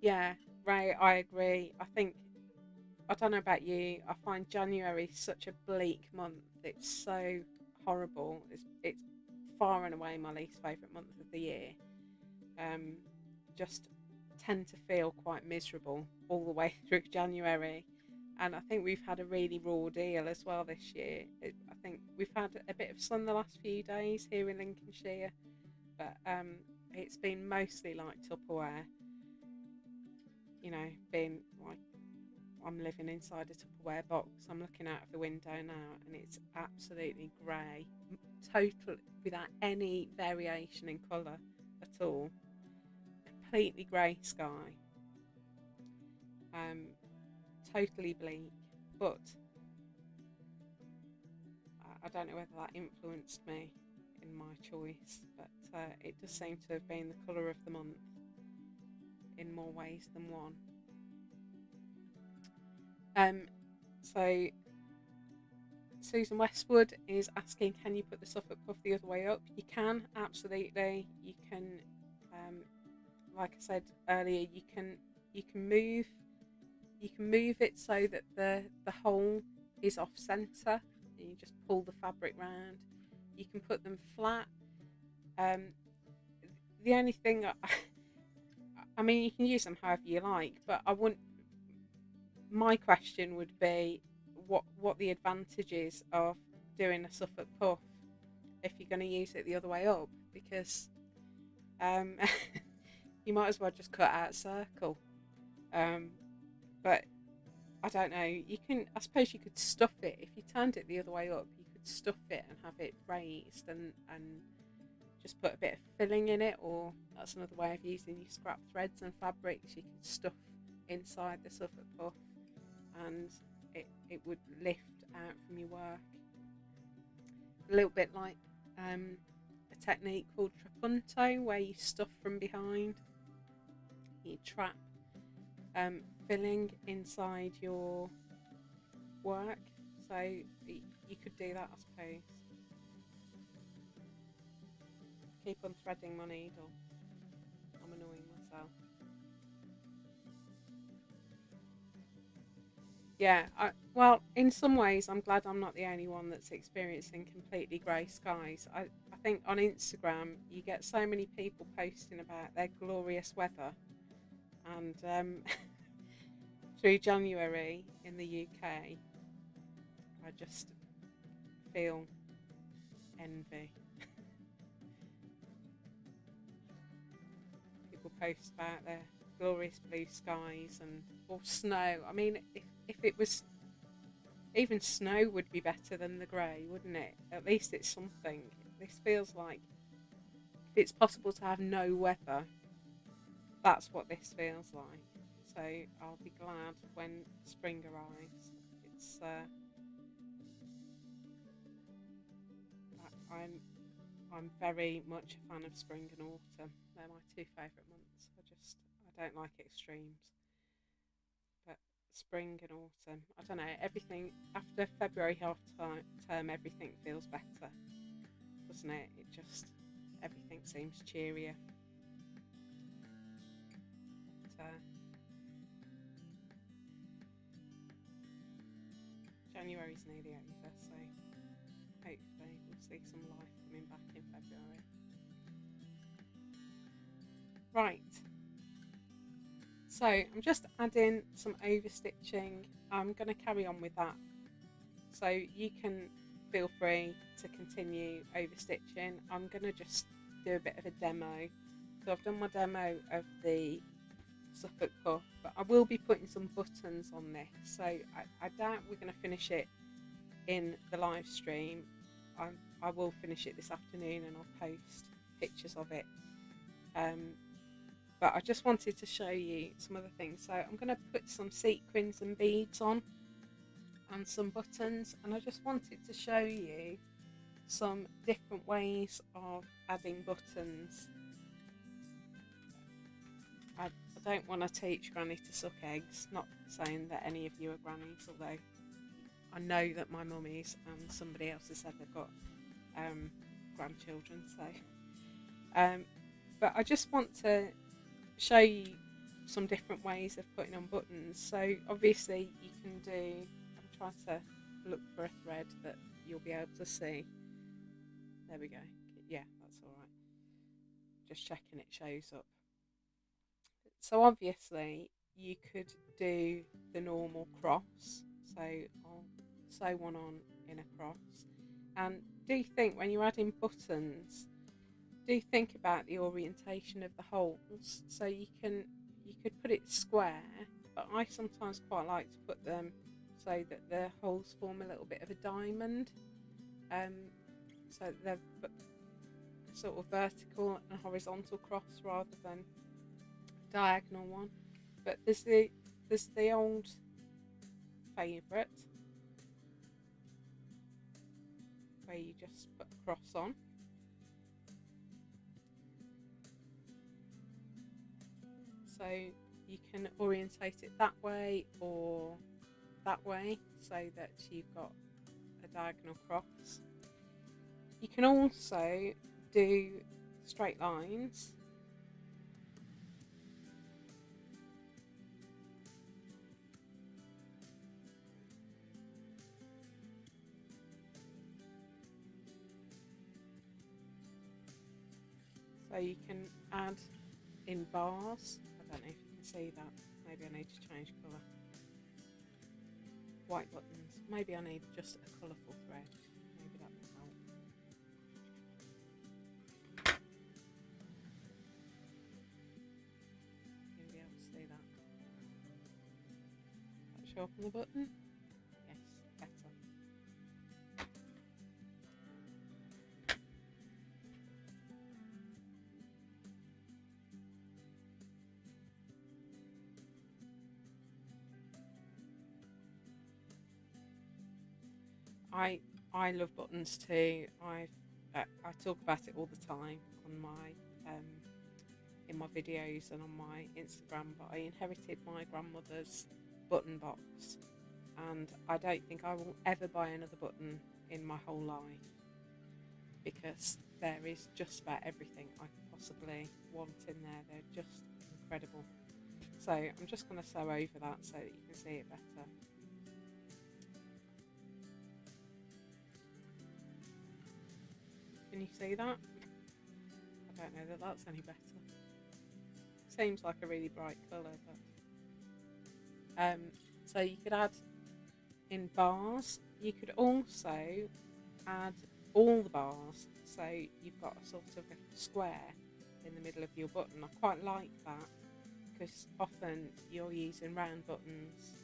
Yeah, Ray, I agree. I don't know about you. I find January such a bleak month. It's so horrible. It's far and away my least favourite month of the year. Um, just tend to feel quite miserable all the way through January. And I think we've had a really raw deal as well this year. I think we've had a bit of sun the last few days here in Lincolnshire, but it's been mostly like Tupperware. You know, being like I'm living inside a Tupperware box. I'm looking out of the window now, and it's absolutely grey, total without any variation in colour at all. Completely grey sky, um, totally bleak. But I don't know whether that influenced me in my choice, but it does seem to have been the colour of the month in more ways than one. So Susan Westwood is asking, can you put the Suffolk puff the other way up? You can, absolutely. You can, like I said earlier, you can move it so that the hole is off center. You just pull the fabric round. You can put them flat. Um, the only thing, I mean, you can use them however you like, but I wouldn't. My question would be, what the advantages of doing a Suffolk puff if you're going to use it the other way up, because um, you might as well just cut out a circle. Um, but I don't know. I suppose you could stuff it if you turned it the other way up. You could stuff it and have it raised and just put a bit of filling in it, or that's another way of using your scrap threads and fabrics. You can stuff inside the Suffolk puff, and it would lift out from your work. A little bit like a technique called trapunto, where you stuff from behind. You trap filling inside your work. So you could do that, I suppose. Keep on threading my needle. I'm annoying myself. Yeah, well, in some ways, I'm glad I'm not the only one that's experiencing completely grey skies. I think on Instagram, you get so many people posting about their glorious weather, and through January in the UK, I just feel envy. People post about their glorious blue skies and or snow. I mean, if it was even snow would be better than the grey, wouldn't it? At least it's something. This feels like if it's possible to have no weather, that's what this feels like. So I'll be glad when spring arrives. It's I'm very much a fan of spring and autumn. They're my two favourite months. I don't like extremes. But spring and autumn, I don't know, everything after February half term, everything feels better, doesn't it? Everything seems cheerier. But, January's nearly over, so hopefully we'll see some life coming back in February. Right, so I'm just adding some overstitching. I'm going to carry on with that, so you can feel free to continue overstitching. I'm going to just do a bit of a demo. So I've done my demo of the Suffolk puff, but I will be putting some buttons on this, so I doubt we're going to finish it in the live stream. I will finish it this afternoon and I'll post pictures of it, but I just wanted to show you some other things. So I'm going to put some sequins and beads on and some buttons, and I just wanted to show you some different ways of adding buttons. I don't want to teach Granny to suck eggs, not saying that any of you are grannies, although I know that my mum is, and somebody else has said they've got grandchildren, so but I just want to show you some different ways of putting on buttons. So obviously you can do, I'm trying to look for a thread that you'll be able to see. There we go. Yeah, that's all right. Just checking it shows up. So obviously you could do the normal cross. So I'll sew one on in a cross. And do think when you're adding buttons, do think about the orientation of the holes. So you could put it square, but I sometimes quite like to put them so that the holes form a little bit of a diamond. So they're sort of vertical and horizontal cross rather than diagonal one. But there's the old favourite where you just put a cross on. So you can orientate it that way or that way so that you've got a diagonal cross. You can also do straight lines. So you can add in bars. I don't know if you can see that. Maybe I need to change colour. White buttons. Maybe I need just a colourful thread. Maybe that will help. You'll be able to see that. That show up on the button? Yes, better. I love buttons too. I talk about it all the time on my in my videos and on my Instagram. But I inherited my grandmother's button box, and I don't think I will ever buy another button in my whole life because there is just about everything I could possibly want in there. They're just incredible. So I'm just going to sew over that so that you can see it better. Can you see that? I don't know that that's any better. Seems like a really bright colour, but so you could add in bars. You could also add all the bars, so you've got a sort of a square in the middle of your button. I quite like that because often you're using round buttons.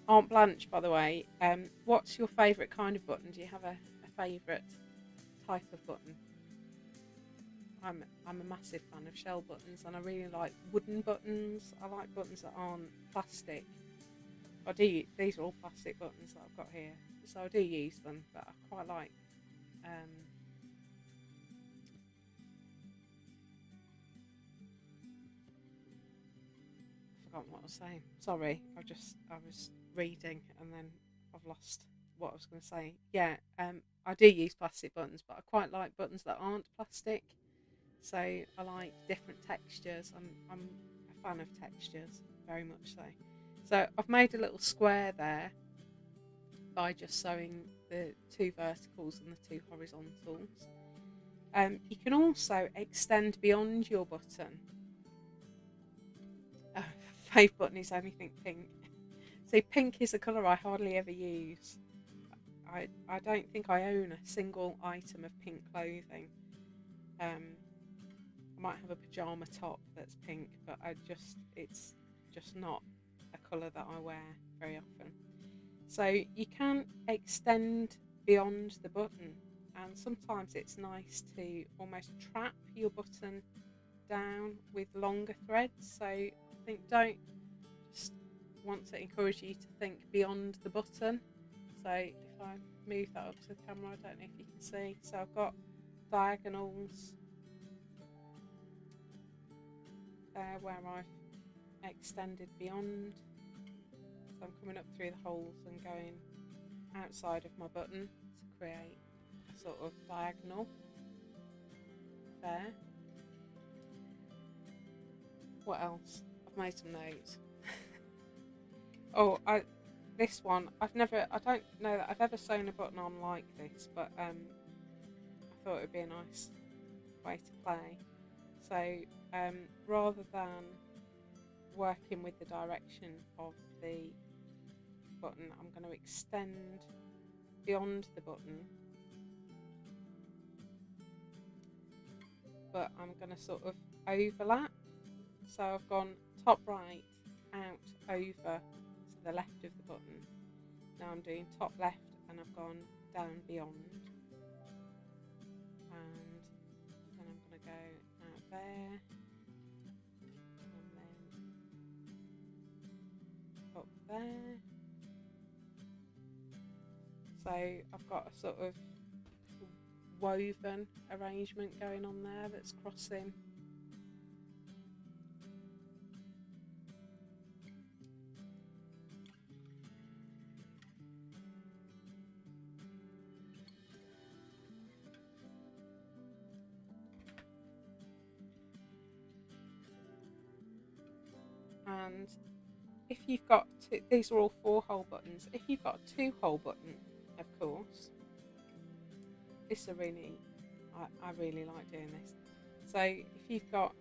Aunt Blanche, by the way, what's your favourite kind of button? Do you have a favourite type of button? I'm a massive fan of shell buttons, and I really like wooden buttons. I like buttons that aren't plastic. These are all plastic buttons that I've got here, so I do use them, but I quite like I forgot what I was saying. Sorry, I was reading and then I've lost what I was going to say. Yeah, I do use plastic buttons, but I quite like buttons that aren't plastic. So I like different textures. I'm a fan of textures, very much so. So I've made a little square there by just sewing the two verticals and the two horizontals. You can also extend beyond your button. Fave button is anything pink. See, pink is a colour I hardly ever use. I don't think I own a single item of pink clothing. I might have a pyjama top that's pink, but it's just not a colour that I wear very often. So you can extend beyond the button, and sometimes it's nice to almost trap your button down with longer threads. So I think don't just want to encourage you to think beyond the button. So if I move that up to the camera, I don't know if you can see, so I've got diagonals there where I've extended beyond, so I'm coming up through the holes and going outside of my button to create a sort of diagonal there. What else? I've made some notes. Oh, this one, I don't know that I've ever sewn a button on like this, but I thought it would be a nice way to play. So rather than working with the direction of the button, I'm going to extend beyond the button, but I'm going to sort of overlap. So I've gone top right out over to the left of the button. Now I'm doing top left and I've gone down beyond, and then I'm going to go out there and then up there. So I've got a sort of woven arrangement going on there that's crossing. And if you've got these are all 4-hole buttons. If you've got a 2-hole button, of course, this is I really like doing this. So if you've got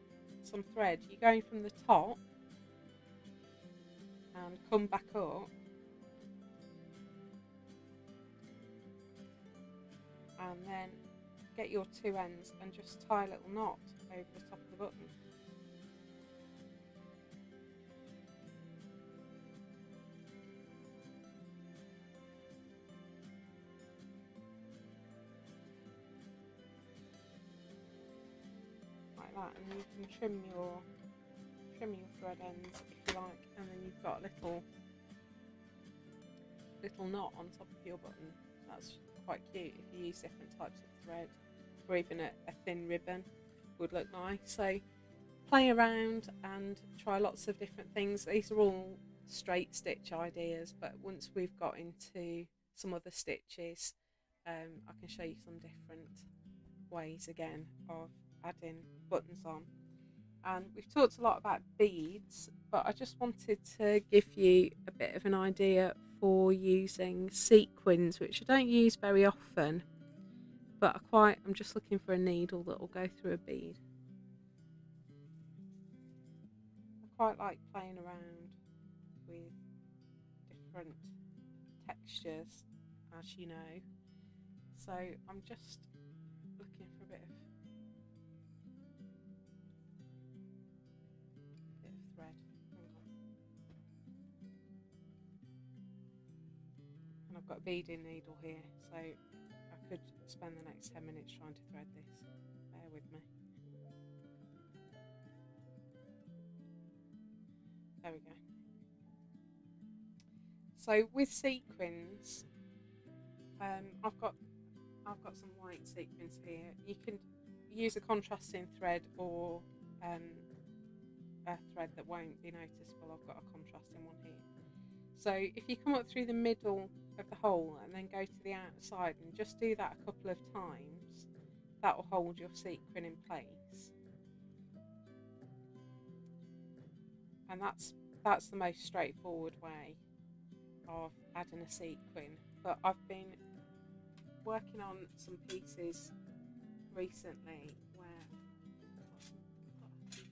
some thread, you're going from the top and come back up, and then get your 2 ends and just tie a little knot over the top of the button. That, and you can trim your thread ends if you like, and then you've got a little knot on top of your button. That's quite cute if you use different types of thread, or even a thin ribbon would look nice. So play around and try lots of different things. These are all straight stitch ideas, but once we've got into some other stitches, I can show you some different ways again of adding buttons on. And we've talked a lot about beads, but I just wanted to give you a bit of an idea for using sequins, which I don't use very often, but I'm just looking for a needle that will go through a bead. I quite like playing around with different textures, as you know, so I'm just looking for a bit of thread. And I've got a beading needle here, so I could spend the next 10 minutes trying to thread this. Bear with me. There we go. So with sequins, I've got some white sequins here. You can use a contrasting thread or a thread that won't be noticeable. I've got a contrasting one here. So if you come up through the middle of the hole and then go to the outside and just do that a couple of times, that will hold your sequin in place. And that's the most straightforward way of adding a sequin. But I've been working on some pieces recently where you're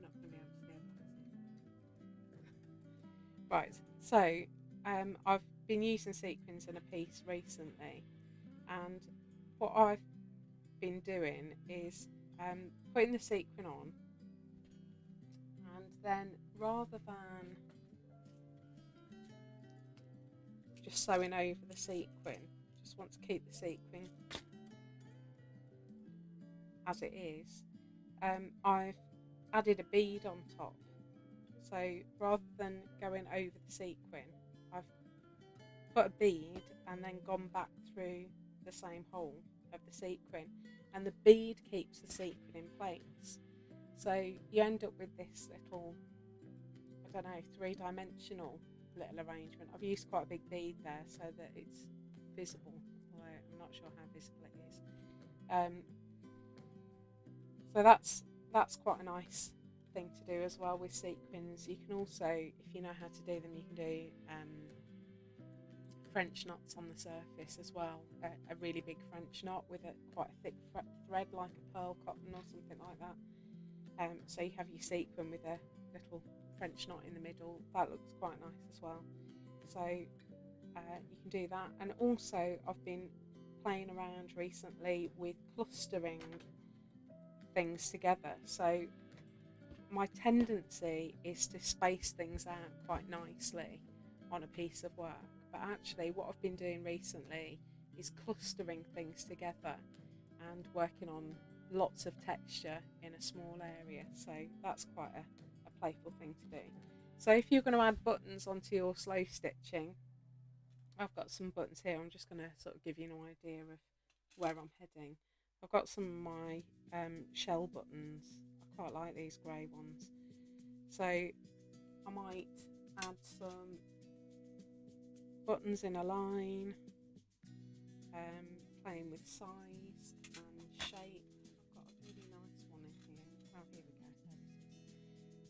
not going to be able to see that. Right, so I've been using sequins in a piece recently, and what I've been doing is putting the sequin on, and then rather than just sewing over the sequin. Just want to keep the sequin as it is. I've added a bead on top. So rather than going over the sequin, I've put a bead and then gone back through the same hole of the sequin, and the bead keeps the sequin in place. So you end up with this little, I don't know, three-dimensional little arrangement. I've used quite a big bead there so that it's visible, although I'm not sure how visible it is. So that's quite a nice thing to do as well with sequins. You can also, if you know how to do them, you can do French knots on the surface as well. A really big French knot with a quite a thick thread, like a pearl cotton or something like that. So you have your sequin with a little French knot in the middle. That looks quite nice as well. So you can do that. And also I've been playing around recently with clustering things together. So my tendency is to space things out quite nicely on a piece of work, but actually what I've been doing recently is clustering things together and working on lots of texture in a small area. So that's quite a playful thing to do. So if you're going to add buttons onto your slow stitching, I've got some buttons here. I'm just going to sort of give you an idea of where I'm heading. I've got some of my shell buttons. I quite like these grey ones. So I might add some buttons in a line, playing with size and shape. I've got a really nice one in here. Oh, here we go.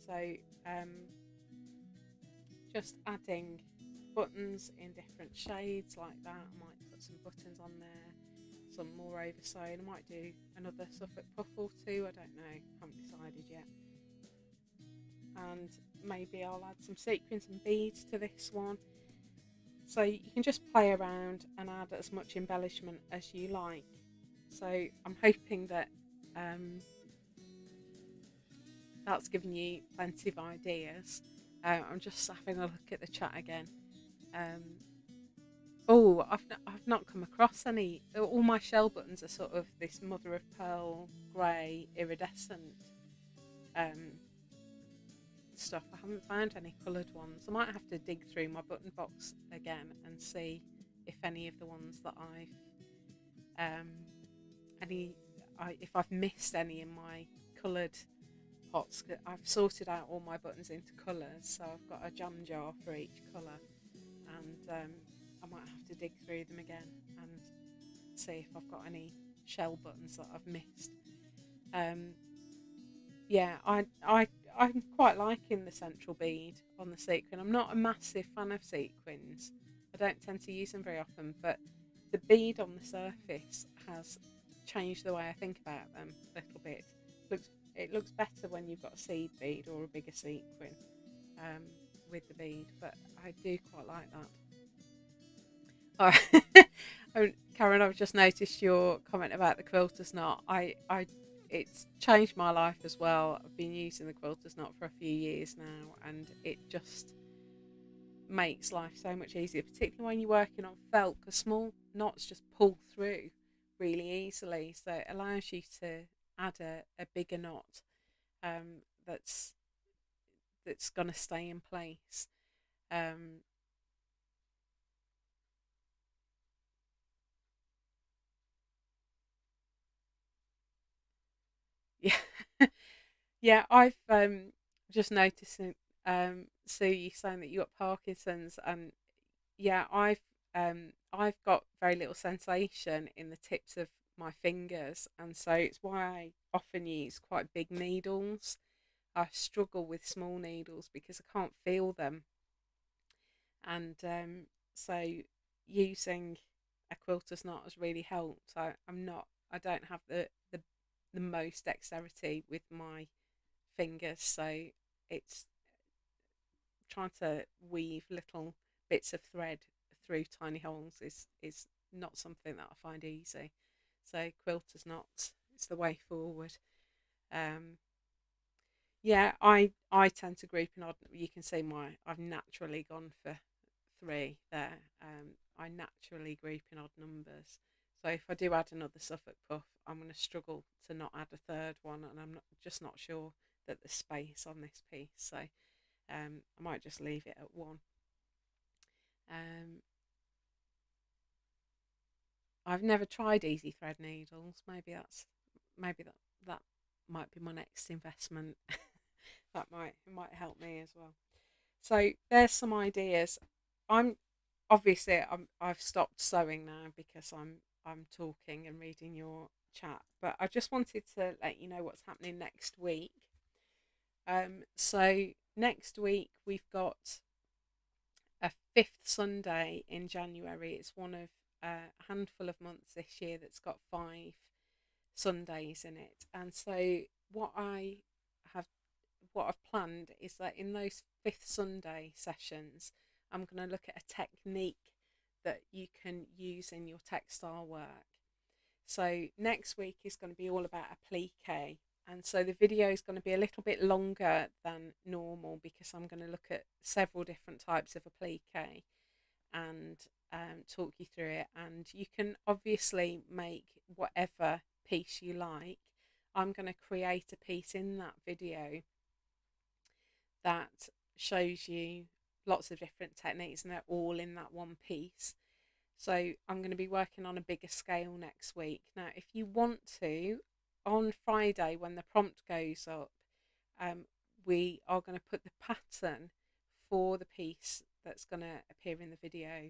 There it is. So just adding buttons in different shades like that. I might put some buttons on there, some more oversewn. I might do another Suffolk puff or two. I don't know. Haven't decided yet. And maybe I'll add some sequins and beads to this one. So you can just play around and add as much embellishment as you like. So I'm hoping that that's given you plenty of ideas. I'm just having a look at the chat again. I've not come across any. All my shell buttons are sort of this mother of pearl grey iridescent stuff. I haven't found any coloured ones. I might have to dig through my button box again and see if any of the ones that if I've missed any in my coloured pots. I've sorted out all my buttons into colours, so I've got a jam jar for each colour, and I might have to dig through them again and see if I've got any shell buttons that I've missed. Yeah, I'm quite liking the central bead on the sequin. I'm not a massive fan of sequins. I don't tend to use them very often, but the bead on the surface has changed the way I think about them a little bit. It looks better when you've got a seed bead or a bigger sequin with the bead, but I do quite like that. Oh, Karen, I've just noticed your comment about the quilter's knot. It's changed my life as well. I've been using the quilter's knot for a few years now, and it just makes life so much easier, particularly when you're working on felt, because small knots just pull through really easily. So it allows you to add a bigger knot that's going to stay in place. Yeah, yeah. I've just noticing Sue, you saying that you got Parkinson's, and yeah, I've got very little sensation in the tips of my fingers, and so it's why I often use quite big needles. I struggle with small needles because I can't feel them, and so using a quilter's knot has really helped. I don't have the most dexterity with my fingers, so it's trying to weave little bits of thread through tiny holes is not something that I find easy. So quilter's knots, it's the way forward. Yeah, I tend to group in odd. You can see I've naturally gone for 3 there. I naturally group in odd numbers. So if I do add another Suffolk puff, I'm going to struggle to not add a third one, and just not sure that there's space on this piece. So I might just leave it at 1. Um, I've never tried easy thread needles. Maybe that might be my next investment. That might help me as well. So there's some ideas. I'm I've stopped sewing now because I'm talking and reading your chat, but I just wanted to let you know what's happening next week. So next week we've got a fifth Sunday in January. It's one of a handful of months this year that's got 5 Sundays in it, and so what I have what I've planned is that in those fifth Sunday sessions, I'm going to look at a technique that you can use in your textile work. So next week is going to be all about applique, and so the video is going to be a little bit longer than normal because I'm going to look at several different types of applique and talk you through it. And you can obviously make whatever piece you like. I'm going to create a piece in that video that shows you lots of different techniques, and they're all in that one piece. So I'm going to be working on a bigger scale next week. Now, if you want to, on Friday when the prompt goes up, we are going to put the pattern for the piece that's going to appear in the video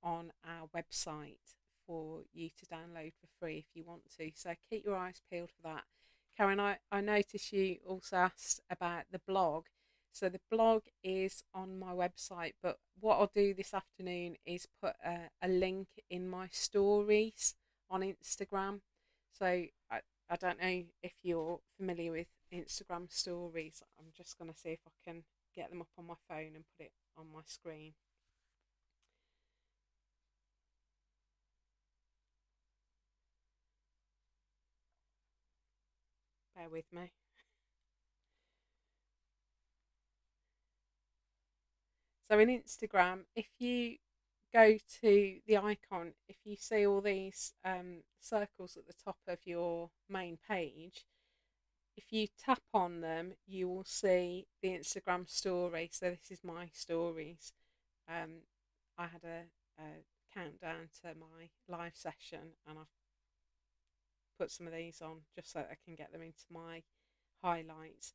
on our website for you to download for free if you want to. So keep your eyes peeled for that. Karen, I noticed you also asked about the blog. So the blog is on my website, but what I'll do this afternoon is put a link in my stories on Instagram. So I don't know if you're familiar with Instagram stories. I'm just going to see if I can get them up on my phone and put it on my screen. Bear with me. So in Instagram, if you go to the icon, if you see all these circles at the top of your main page, if you tap on them, you will see the Instagram story. So this is my stories. I had a countdown to my live session, and I've put some of these on just so that I can get them into my highlights.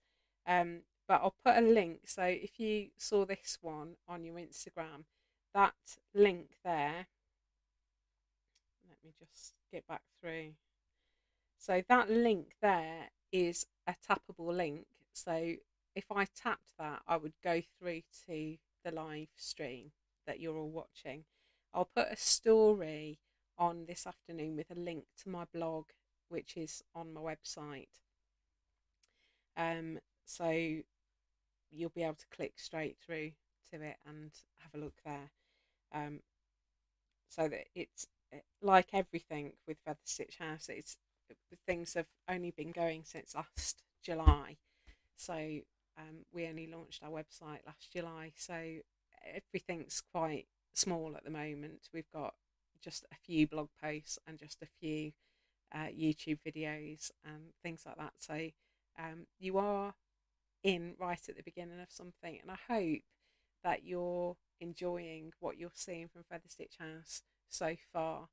But I'll put a link. So if you saw this one on your Instagram, that link there, let me just get back through. So that link there is a tappable link. So if I tapped that, I would go through to the live stream that you're all watching. I'll put a story on this afternoon with a link to my blog, which is on my website. So you'll be able to click straight through to it and have a look there. So that it's like everything with Featherstitch House, things have only been going since last July. So we only launched our website last July, so everything's quite small at the moment. We've got just a few blog posts and just a few YouTube videos and things like that. So you are in right at the beginning of something, and I hope that you're enjoying what you're seeing from Featherstitch House so far,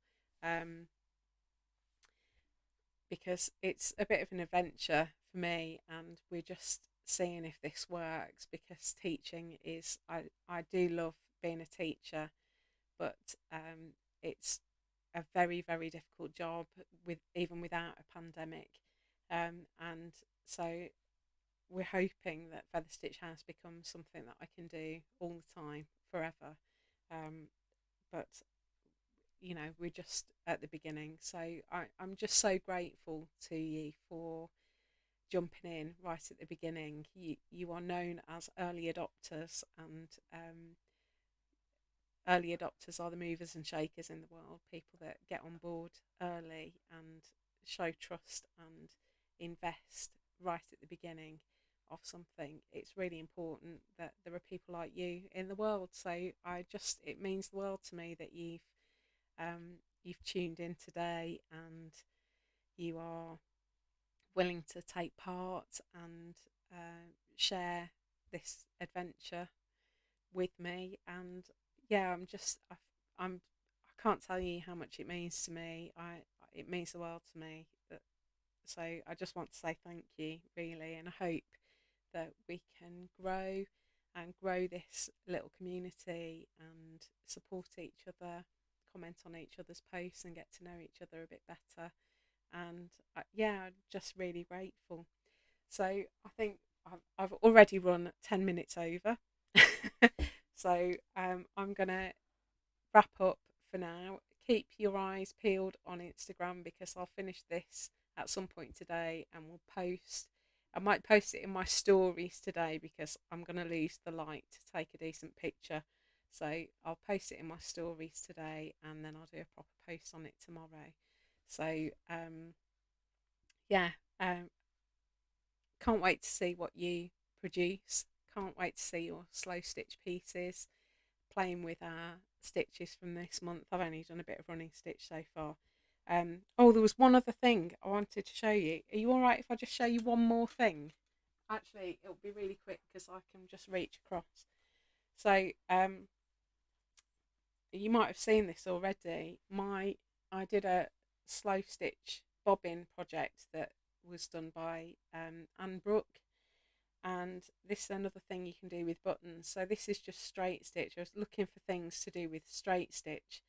because it's a bit of an adventure for me, and we're just seeing if this works, because teaching is, I do love being a teacher, but it's a very, very difficult job with even without a pandemic, and so we're hoping that Featherstitch House becomes something that I can do all the time, forever. But we're just at the beginning. So I'm just so grateful to you for jumping in right at the beginning. You are known as early adopters, and early adopters are the movers and shakers in the world, people that get on board early and show trust and invest right at the beginning. of something, it's really important that there are people like you in the world. So it means the world to me that you've tuned in today, and you are willing to take part and share this adventure with me. And yeah, I'm I can't tell you how much it means to me. It means the world to me. So I just want to say thank you, really, and I hope that we can grow this little community and support each other, comment on each other's posts, and get to know each other a bit better. And yeah, I'm just really grateful. So I think I've already run 10 minutes over. So I'm going to wrap up for now. Keep your eyes peeled on Instagram, because I'll finish this at some point today and we'll post. I might post it in my stories today because I'm going to lose the light to take a decent picture. So I'll post it in my stories today, and then I'll do a proper post on it tomorrow. So yeah, um, can't wait to see what you produce. Can't wait to see your slow stitch pieces, playing with our stitches from this month. I've only done a bit of running stitch so far. Oh, there was one other thing I wanted to show you. Are you all right if I just show you one more thing? Actually, it'll be really quick because I can just reach across. So you might have seen this already. I did a slow stitch bobbin project that was done by Anne Brooke, and this is another thing you can do with buttons. So this is just straight stitch. I was looking for things to do with straight stitch,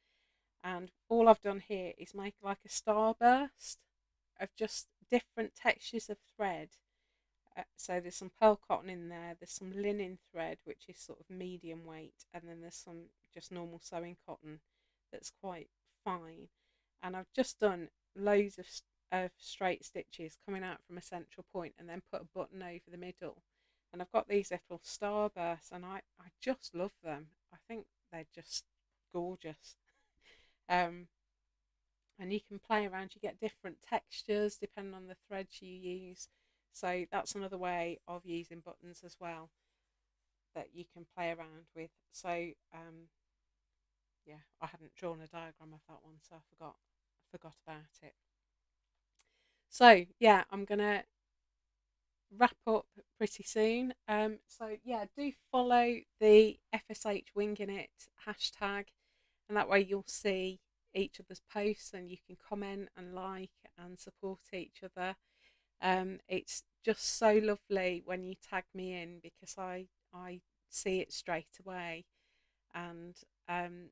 and all I've done here is make like a starburst of just different textures of thread. So there's some pearl cotton in there, there's some linen thread which is sort of medium weight, and then there's some just normal sewing cotton that's quite fine. And I've just done loads of straight stitches coming out from a central point, and then put a button over the middle. And I've got these little starbursts, and I just love them. I think they're just gorgeous. Um, and you can play around, you get different textures depending on the threads you use. So that's another way of using buttons as well that you can play around with. So yeah, I hadn't drawn a diagram of that one, so I forgot about it. So yeah, I'm gonna wrap up pretty soon. So yeah, do follow the FSH Winging It hashtag, and that way you'll see each other's posts and you can comment and like and support each other. It's just so lovely when you tag me in, because I see it straight away. And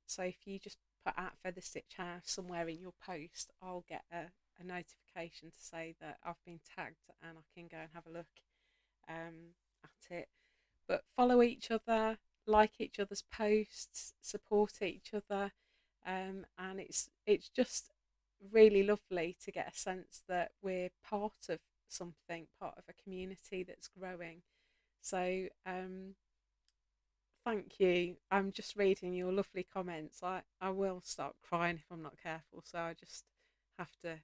so if you just put at Featherstitch House somewhere in your post, I'll get a notification to say that I've been tagged, and I can go and have a look at it. But follow each other, like each other's posts, support each other, and it's just really lovely to get a sense that we're part of something, part of a community that's growing. So thank you. I'm just reading your lovely comments. I will start crying if I'm not careful, so I just have to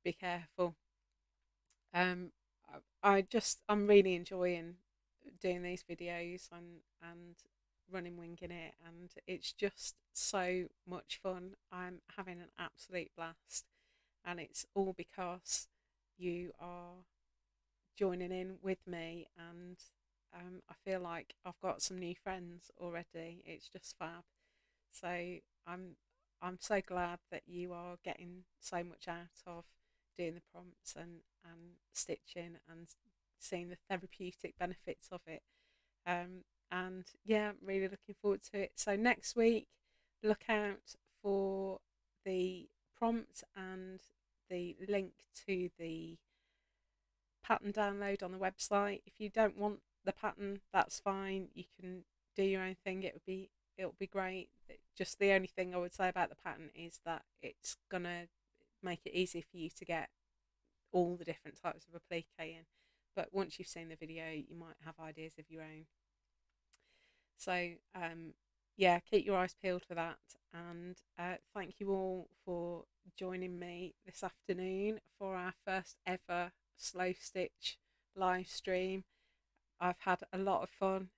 be careful. Um, I'm really enjoying doing these videos and running Winging It, and it's just so much fun. I'm having an absolute blast, and it's all because you are joining in with me, and I feel like I've got some new friends already. It's just fab. So I'm I'm so glad that you are getting so much out of doing the prompts and stitching and seeing the therapeutic benefits of it. And yeah, I'm really looking forward to it. So next week, look out for the prompt and the link to the pattern download on the website. If you don't want the pattern, that's fine. You can do your own thing. It'll be great. Just the only thing I would say about the pattern is that it's gonna make it easy for you to get all the different types of applique in. But once you've seen the video, you might have ideas of your own. So yeah, keep your eyes peeled for that. And thank you all for joining me this afternoon for our first ever slow stitch live stream. I've had a lot of fun.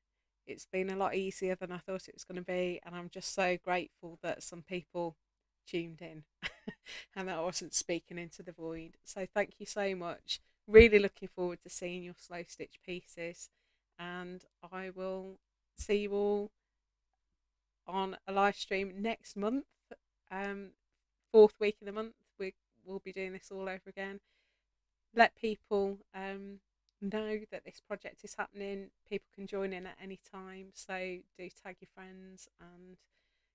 It's been a lot easier than I thought it was going to be, and I'm just so grateful that some people tuned in and that I wasn't speaking into the void. So thank you so much. Really looking forward to seeing your slow stitch pieces, and I will see you all on a live stream next month. Um, fourth week of the month, we'll be doing this all over again. Let people know that this project is happening. People can join in at any time, so do tag your friends and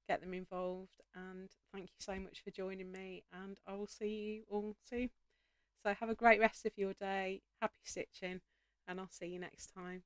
get them involved. And thank you so much for joining me, and I will see you all soon. So have a great rest of your day, happy stitching, and I'll see you next time.